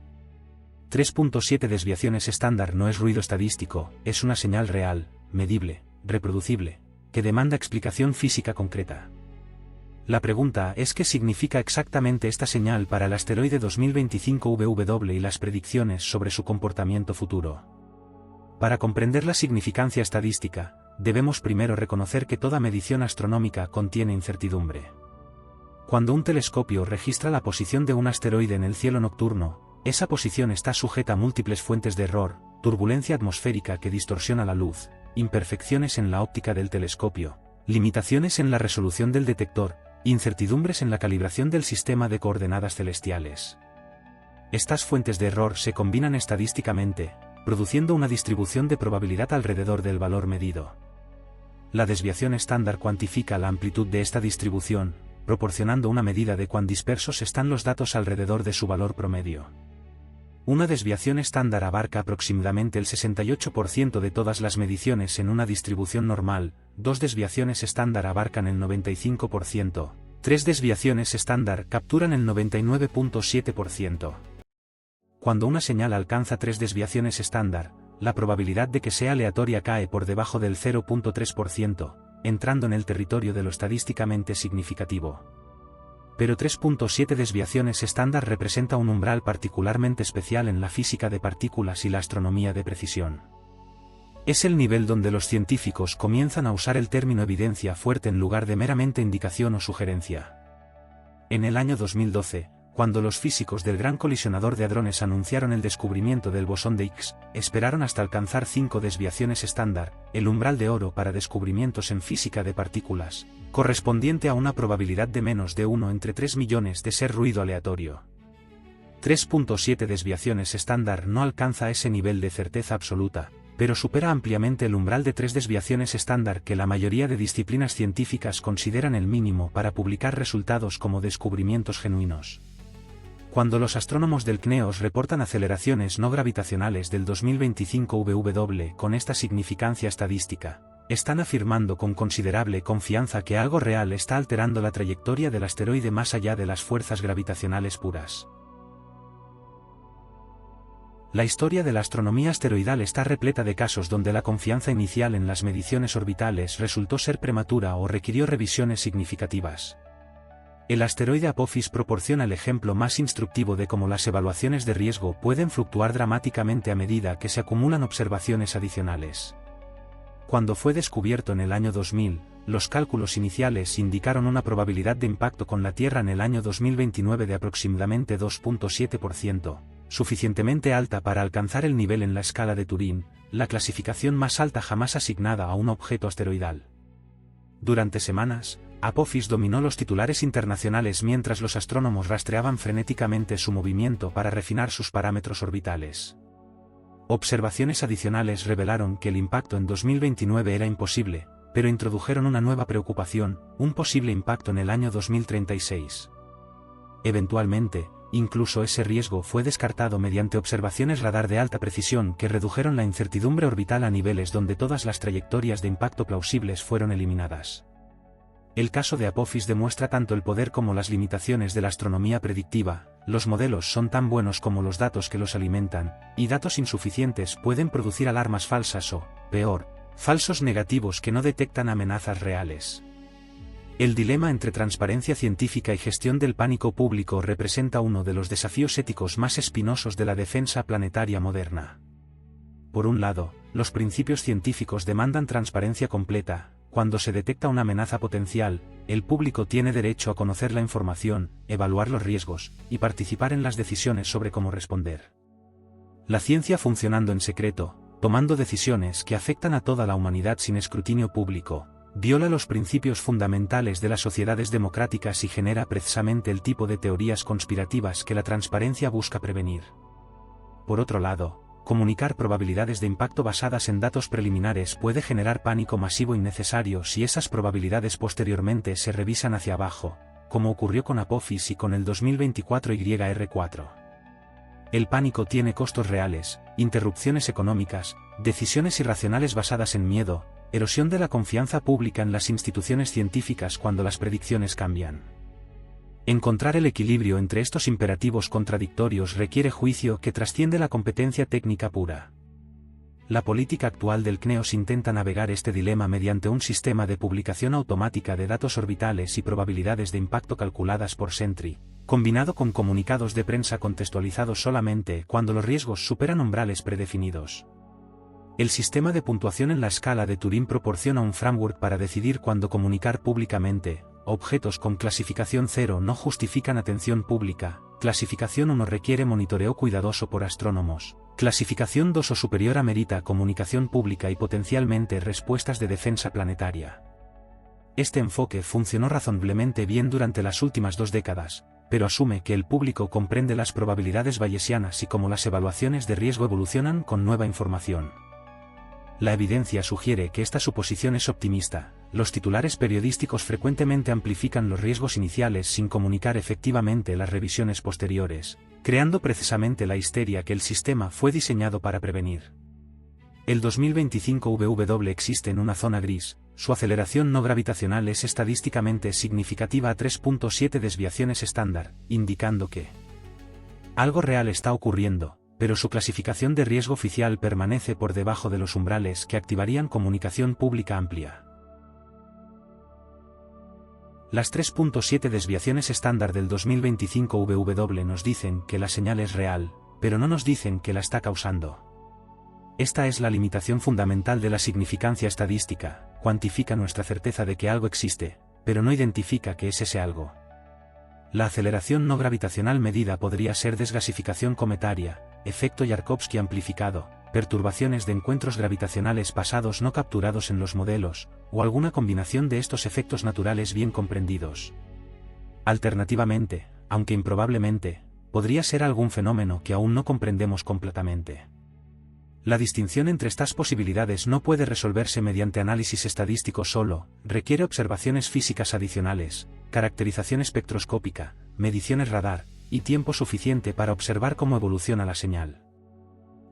3.7 desviaciones estándar no es ruido estadístico, es una señal real, medible, reproducible, que demanda explicación física concreta. La pregunta es ¿qué significa exactamente esta señal para el asteroide 2025 WW y las predicciones sobre su comportamiento futuro? Para comprender la significancia estadística, debemos primero reconocer que toda medición astronómica contiene incertidumbre. Cuando un telescopio registra la posición de un asteroide en el cielo nocturno, esa posición está sujeta a múltiples fuentes de error, turbulencia atmosférica que distorsiona la luz, imperfecciones en la óptica del telescopio, limitaciones en la resolución del detector, incertidumbres en la calibración del sistema de coordenadas celestiales. Estas fuentes de error se combinan estadísticamente, produciendo una distribución de probabilidad alrededor del valor medido. La desviación estándar cuantifica la amplitud de esta distribución, proporcionando una medida de cuán dispersos están los datos alrededor de su valor promedio. Una desviación estándar abarca aproximadamente el 68% de todas las mediciones en una distribución normal, 2 desviaciones estándar abarcan el 95%, 3 desviaciones estándar capturan el 99.7%. Cuando una señal alcanza 3 desviaciones estándar, la probabilidad de que sea aleatoria cae por debajo del 0.3%, entrando en el territorio de lo estadísticamente significativo. Pero 3.7 desviaciones estándar representa un umbral particularmente especial en la física de partículas y la astronomía de precisión. Es el nivel donde los científicos comienzan a usar el término evidencia fuerte en lugar de meramente indicación o sugerencia. En el año 2012, Cuando los físicos del Gran Colisionador de Hadrones anunciaron el descubrimiento del bosón de Higgs, esperaron hasta alcanzar 5 desviaciones estándar, el umbral de oro para descubrimientos en física de partículas, correspondiente a una probabilidad de menos de 1 entre 3 millones de ser ruido aleatorio. 3.7 desviaciones estándar no alcanza ese nivel de certeza absoluta, pero supera ampliamente el umbral de 3 desviaciones estándar que la mayoría de disciplinas científicas consideran el mínimo para publicar resultados como descubrimientos genuinos. Cuando los astrónomos del CNEOS reportan aceleraciones no gravitacionales del 2025 VW con esta significancia estadística, están afirmando con considerable confianza que algo real está alterando la trayectoria del asteroide más allá de las fuerzas gravitacionales puras. La historia de la astronomía asteroidal está repleta de casos donde la confianza inicial en las mediciones orbitales resultó ser prematura o requirió revisiones significativas. El asteroide Apophis proporciona el ejemplo más instructivo de cómo las evaluaciones de riesgo pueden fluctuar dramáticamente a medida que se acumulan observaciones adicionales. Cuando fue descubierto en el año 2000, los cálculos iniciales indicaron una probabilidad de impacto con la Tierra en el año 2029 de aproximadamente 2.7%, suficientemente alta para alcanzar el nivel en la escala de Turing, la clasificación más alta jamás asignada a un objeto asteroidal. Durante semanas, Apophis dominó los titulares internacionales mientras los astrónomos rastreaban frenéticamente su movimiento para refinar sus parámetros orbitales. Observaciones adicionales revelaron que el impacto en 2029 era imposible, pero introdujeron una nueva preocupación, un posible impacto en el año 2036. Eventualmente, incluso ese riesgo fue descartado mediante observaciones radar de alta precisión que redujeron la incertidumbre orbital a niveles donde todas las trayectorias de impacto plausibles fueron eliminadas. El caso de Apophis demuestra tanto el poder como las limitaciones de la astronomía predictiva. Los modelos son tan buenos como los datos que los alimentan, y datos insuficientes pueden producir alarmas falsas o, peor, falsos negativos que no detectan amenazas reales. El dilema entre transparencia científica y gestión del pánico público representa uno de los desafíos éticos más espinosos de la defensa planetaria moderna. Por un lado, los principios científicos demandan transparencia completa. Cuando se detecta una amenaza potencial, el público tiene derecho a conocer la información, evaluar los riesgos, y participar en las decisiones sobre cómo responder. La ciencia funcionando en secreto, tomando decisiones que afectan a toda la humanidad sin escrutinio público, viola los principios fundamentales de las sociedades democráticas y genera precisamente el tipo de teorías conspirativas que la transparencia busca prevenir. Por otro lado, comunicar probabilidades de impacto basadas en datos preliminares puede generar pánico masivo innecesario si esas probabilidades posteriormente se revisan hacia abajo, como ocurrió con Apophis y con el 2024 YR4. El pánico tiene costos reales, interrupciones económicas, decisiones irracionales basadas en miedo, erosión de la confianza pública en las instituciones científicas cuando las predicciones cambian. Encontrar el equilibrio entre estos imperativos contradictorios requiere juicio que trasciende la competencia técnica pura. La política actual del CNEOS intenta navegar este dilema mediante un sistema de publicación automática de datos orbitales y probabilidades de impacto calculadas por Sentry, combinado con comunicados de prensa contextualizados solamente cuando los riesgos superan umbrales predefinidos. El sistema de puntuación en la escala de Turing proporciona un framework para decidir cuándo comunicar públicamente. Objetos con clasificación 0 no justifican atención pública, clasificación 1 requiere monitoreo cuidadoso por astrónomos, clasificación 2 o superior amerita comunicación pública y potencialmente respuestas de defensa planetaria. Este enfoque funcionó razonablemente bien durante las últimas 2 décadas, pero asume que el público comprende las probabilidades bayesianas y cómo las evaluaciones de riesgo evolucionan con nueva información. La evidencia sugiere que esta suposición es optimista. Los titulares periodísticos frecuentemente amplifican los riesgos iniciales sin comunicar efectivamente las revisiones posteriores, creando precisamente la histeria que el sistema fue diseñado para prevenir. El 2025 VW existe en una zona gris, su aceleración no gravitacional es estadísticamente significativa a 3.7 desviaciones estándar, indicando que algo real está ocurriendo, pero su clasificación de riesgo oficial permanece por debajo de los umbrales que activarían comunicación pública amplia. Las 3.7 desviaciones estándar del 2025 VW nos dicen que la señal es real, pero no nos dicen que la está causando. Esta es la limitación fundamental de la significancia estadística, cuantifica nuestra certeza de que algo existe, pero no identifica qué es ese algo. La aceleración no gravitacional medida podría ser desgasificación cometaria, efecto Yarkovsky amplificado, perturbaciones de encuentros gravitacionales pasados no capturados en los modelos, o alguna combinación de estos efectos naturales bien comprendidos. Alternativamente, aunque improbablemente, podría ser algún fenómeno que aún no comprendemos completamente. La distinción entre estas posibilidades no puede resolverse mediante análisis estadístico solo, requiere observaciones físicas adicionales, caracterización espectroscópica, mediciones radar, y tiempo suficiente para observar cómo evoluciona la señal.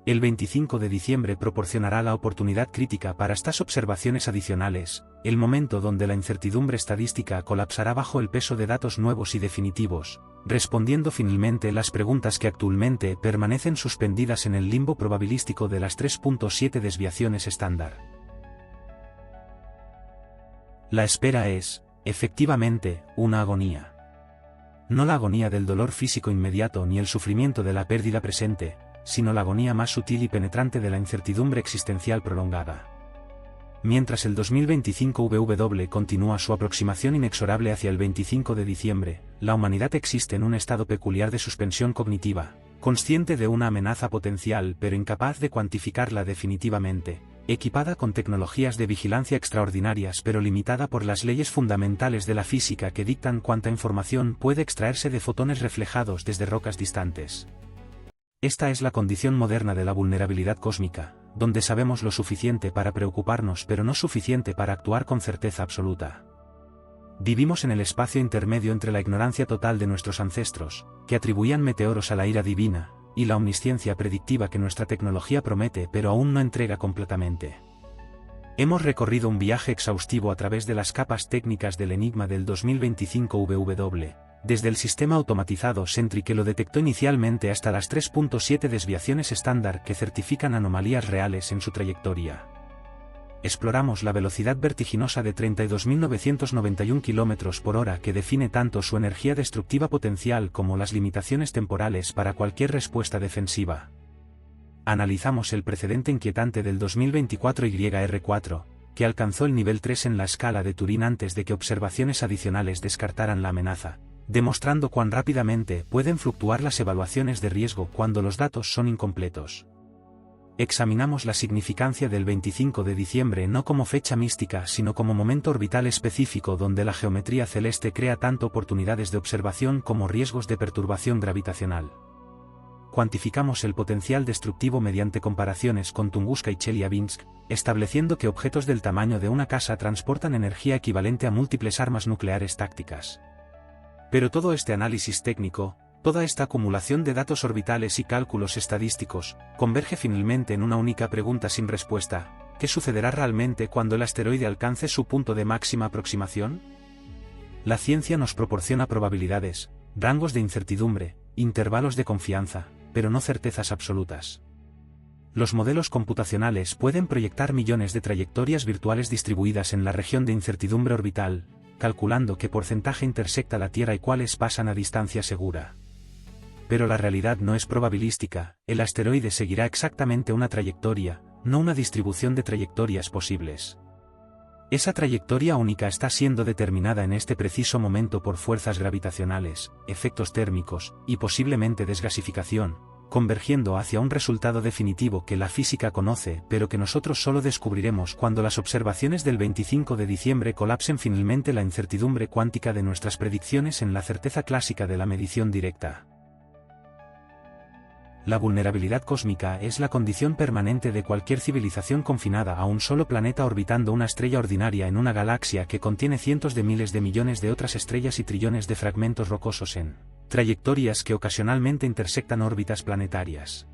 El 25 de diciembre proporcionará la oportunidad crítica para estas observaciones adicionales, el momento donde la incertidumbre estadística colapsará bajo el peso de datos nuevos y definitivos, respondiendo finalmente las preguntas que actualmente permanecen suspendidas en el limbo probabilístico de las 3.7 desviaciones estándar. La espera es, efectivamente, una agonía. No la agonía del dolor físico inmediato ni el sufrimiento de la pérdida presente, sino la agonía más sutil y penetrante de la incertidumbre existencial prolongada. Mientras el 2025 VW continúa su aproximación inexorable hacia el 25 de diciembre, la humanidad existe en un estado peculiar de suspensión cognitiva, consciente de una amenaza potencial pero incapaz de cuantificarla definitivamente, equipada con tecnologías de vigilancia extraordinarias pero limitada por las leyes fundamentales de la física que dictan cuánta información puede extraerse de fotones reflejados desde rocas distantes. Esta es la condición moderna de la vulnerabilidad cósmica, donde sabemos lo suficiente para preocuparnos pero no suficiente para actuar con certeza absoluta. Vivimos en el espacio intermedio entre la ignorancia total de nuestros ancestros, que atribuían meteoros a la ira divina, y la omnisciencia predictiva que nuestra tecnología promete pero aún no entrega completamente. Hemos recorrido un viaje exhaustivo a través de las capas técnicas del enigma del 2025 VW. Desde el sistema automatizado Sentry que lo detectó inicialmente hasta las 3.7 desviaciones estándar que certifican anomalías reales en su trayectoria. Exploramos la velocidad vertiginosa de 32.991 km por hora que define tanto su energía destructiva potencial como las limitaciones temporales para cualquier respuesta defensiva. Analizamos el precedente inquietante del 2024 YR4, que alcanzó el nivel 3 en la escala de Turing antes de que observaciones adicionales descartaran la amenaza, demostrando cuán rápidamente pueden fluctuar las evaluaciones de riesgo cuando los datos son incompletos. Examinamos la significancia del 25 de diciembre no como fecha mística sino como momento orbital específico donde la geometría celeste crea tanto oportunidades de observación como riesgos de perturbación gravitacional. Cuantificamos el potencial destructivo mediante comparaciones con Tunguska y Chelyabinsk, estableciendo que objetos del tamaño de una casa transportan energía equivalente a múltiples armas nucleares tácticas. Pero todo este análisis técnico, toda esta acumulación de datos orbitales y cálculos estadísticos, converge finalmente en una única pregunta sin respuesta: ¿qué sucederá realmente cuando el asteroide alcance su punto de máxima aproximación? La ciencia nos proporciona probabilidades, rangos de incertidumbre, intervalos de confianza, pero no certezas absolutas. Los modelos computacionales pueden proyectar millones de trayectorias virtuales distribuidas en la región de incertidumbre orbital, calculando qué porcentaje intersecta la Tierra y cuáles pasan a distancia segura. Pero la realidad no es probabilística, el asteroide seguirá exactamente una trayectoria, no una distribución de trayectorias posibles. Esa trayectoria única está siendo determinada en este preciso momento por fuerzas gravitacionales, efectos térmicos, y posiblemente desgasificación, convergiendo hacia un resultado definitivo que la física conoce pero que nosotros solo descubriremos cuando las observaciones del 25 de diciembre colapsen finalmente la incertidumbre cuántica de nuestras predicciones en la certeza clásica de la medición directa. La vulnerabilidad cósmica es la condición permanente de cualquier civilización confinada a un solo planeta orbitando una estrella ordinaria en una galaxia que contiene cientos de miles de millones de otras estrellas y trillones de fragmentos rocosos en trayectorias que ocasionalmente intersectan órbitas planetarias.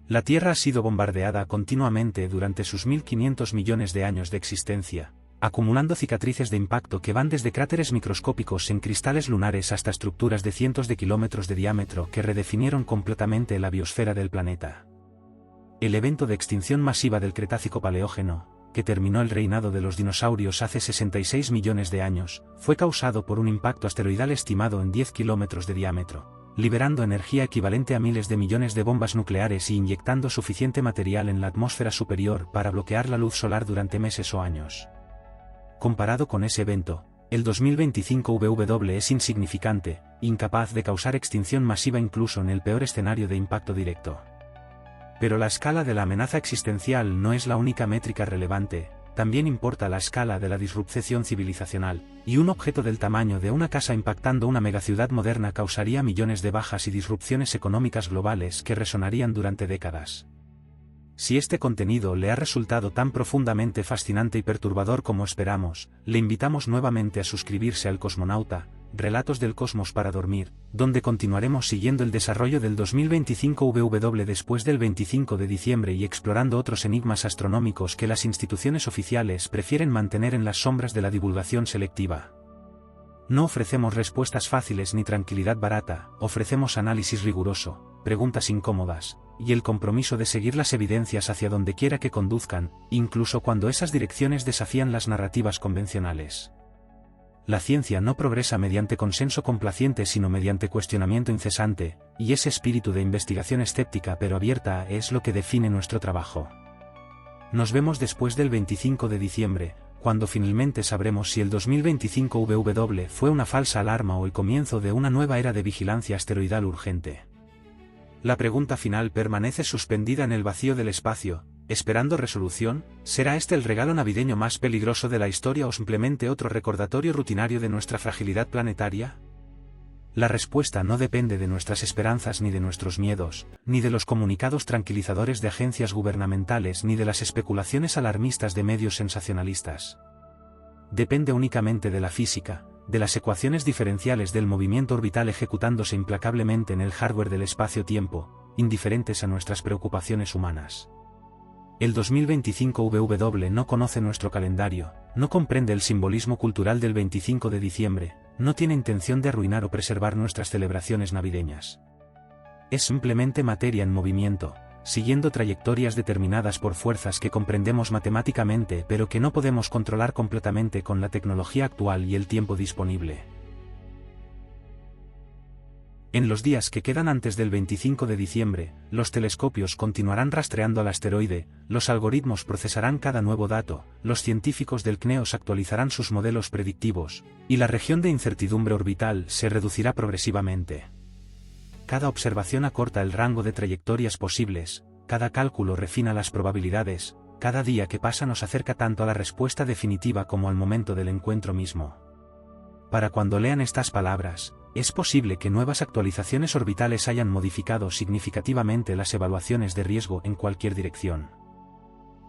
La Tierra ha sido bombardeada continuamente durante sus 1500 millones de años de existencia, acumulando cicatrices de impacto que van desde cráteres microscópicos en cristales lunares hasta estructuras de cientos de kilómetros de diámetro que redefinieron completamente la biosfera del planeta. El evento de extinción masiva del Cretácico Paleógeno, que terminó el reinado de los dinosaurios hace 66 millones de años, fue causado por un impacto asteroidal estimado en 10 kilómetros de diámetro, liberando energía equivalente a miles de millones de bombas nucleares y inyectando suficiente material en la atmósfera superior para bloquear la luz solar durante meses o años. Comparado con ese evento, el 2025 WW es insignificante, incapaz de causar extinción masiva incluso en el peor escenario de impacto directo. Pero la escala de la amenaza existencial no es la única métrica relevante, también importa la escala de la disrupción civilizacional, y un objeto del tamaño de una casa impactando una megaciudad moderna causaría millones de bajas y disrupciones económicas globales que resonarían durante décadas. Si este contenido le ha resultado tan profundamente fascinante y perturbador como esperamos, le invitamos nuevamente a suscribirse al Cosmonauta, Relatos del Cosmos para dormir, donde continuaremos siguiendo el desarrollo del 2025 WW después del 25 de diciembre y explorando otros enigmas astronómicos que las instituciones oficiales prefieren mantener en las sombras de la divulgación selectiva. No ofrecemos respuestas fáciles ni tranquilidad barata, ofrecemos análisis riguroso, preguntas incómodas, y el compromiso de seguir las evidencias hacia donde quiera que conduzcan, incluso cuando esas direcciones desafían las narrativas convencionales. La ciencia no progresa mediante consenso complaciente sino mediante cuestionamiento incesante, y ese espíritu de investigación escéptica pero abierta es lo que define nuestro trabajo. Nos vemos después del 25 de diciembre, cuando finalmente sabremos si el 2025 WW fue una falsa alarma o el comienzo de una nueva era de vigilancia asteroidal urgente. La pregunta final permanece suspendida en el vacío del espacio, esperando resolución. ¿Será este el regalo navideño más peligroso de la historia o simplemente otro recordatorio rutinario de nuestra fragilidad planetaria? La respuesta no depende de nuestras esperanzas ni de nuestros miedos, ni de los comunicados tranquilizadores de agencias gubernamentales ni de las especulaciones alarmistas de medios sensacionalistas. Depende únicamente de la física, de las ecuaciones diferenciales del movimiento orbital ejecutándose implacablemente en el hardware del espacio-tiempo, indiferentes a nuestras preocupaciones humanas. El 2025 WW no conoce nuestro calendario, no comprende el simbolismo cultural del 25 de diciembre, no tiene intención de arruinar o preservar nuestras celebraciones navideñas. Es simplemente materia en movimiento, siguiendo trayectorias determinadas por fuerzas que comprendemos matemáticamente pero que no podemos controlar completamente con la tecnología actual y el tiempo disponible. En los días que quedan antes del 25 de diciembre, los telescopios continuarán rastreando al asteroide, los algoritmos procesarán cada nuevo dato, los científicos del CNEOS actualizarán sus modelos predictivos, y la región de incertidumbre orbital se reducirá progresivamente. Cada observación acorta el rango de trayectorias posibles, cada cálculo refina las probabilidades, cada día que pasa nos acerca tanto a la respuesta definitiva como al momento del encuentro mismo. Para cuando lean estas palabras, es posible que nuevas actualizaciones orbitales hayan modificado significativamente las evaluaciones de riesgo en cualquier dirección.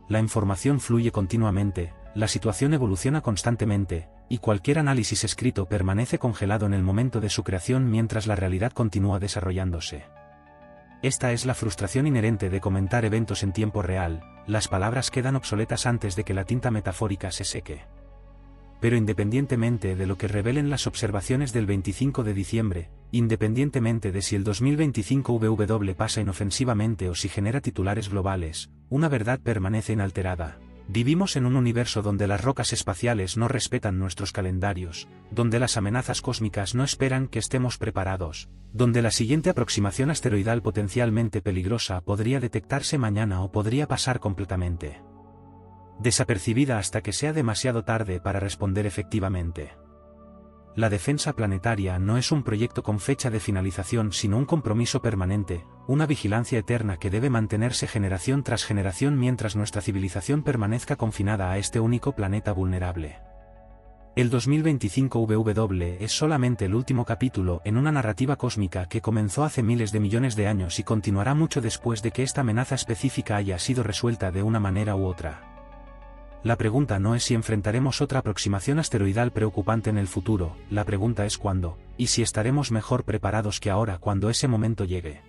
La información fluye continuamente, la situación evoluciona constantemente, y cualquier análisis escrito permanece congelado en el momento de su creación mientras la realidad continúa desarrollándose. Esta es la frustración inherente de comentar eventos en tiempo real, las palabras quedan obsoletas antes de que la tinta metafórica se seque. Pero independientemente de lo que revelen las observaciones del 25 de diciembre, independientemente de si el 2025 WW pasa inofensivamente o si genera titulares globales, una verdad permanece inalterada. Vivimos en un universo donde las rocas espaciales no respetan nuestros calendarios, donde las amenazas cósmicas no esperan que estemos preparados, donde la siguiente aproximación asteroidal potencialmente peligrosa podría detectarse mañana o podría pasar completamente desapercibida hasta que sea demasiado tarde para responder efectivamente. La defensa planetaria no es un proyecto con fecha de finalización sino un compromiso permanente, una vigilancia eterna que debe mantenerse generación tras generación mientras nuestra civilización permanezca confinada a este único planeta vulnerable. El 2025 WW es solamente el último capítulo en una narrativa cósmica que comenzó hace miles de millones de años y continuará mucho después de que esta amenaza específica haya sido resuelta de una manera u otra. La pregunta no es si enfrentaremos otra aproximación asteroidal preocupante en el futuro, la pregunta es cuándo, y si estaremos mejor preparados que ahora cuando ese momento llegue.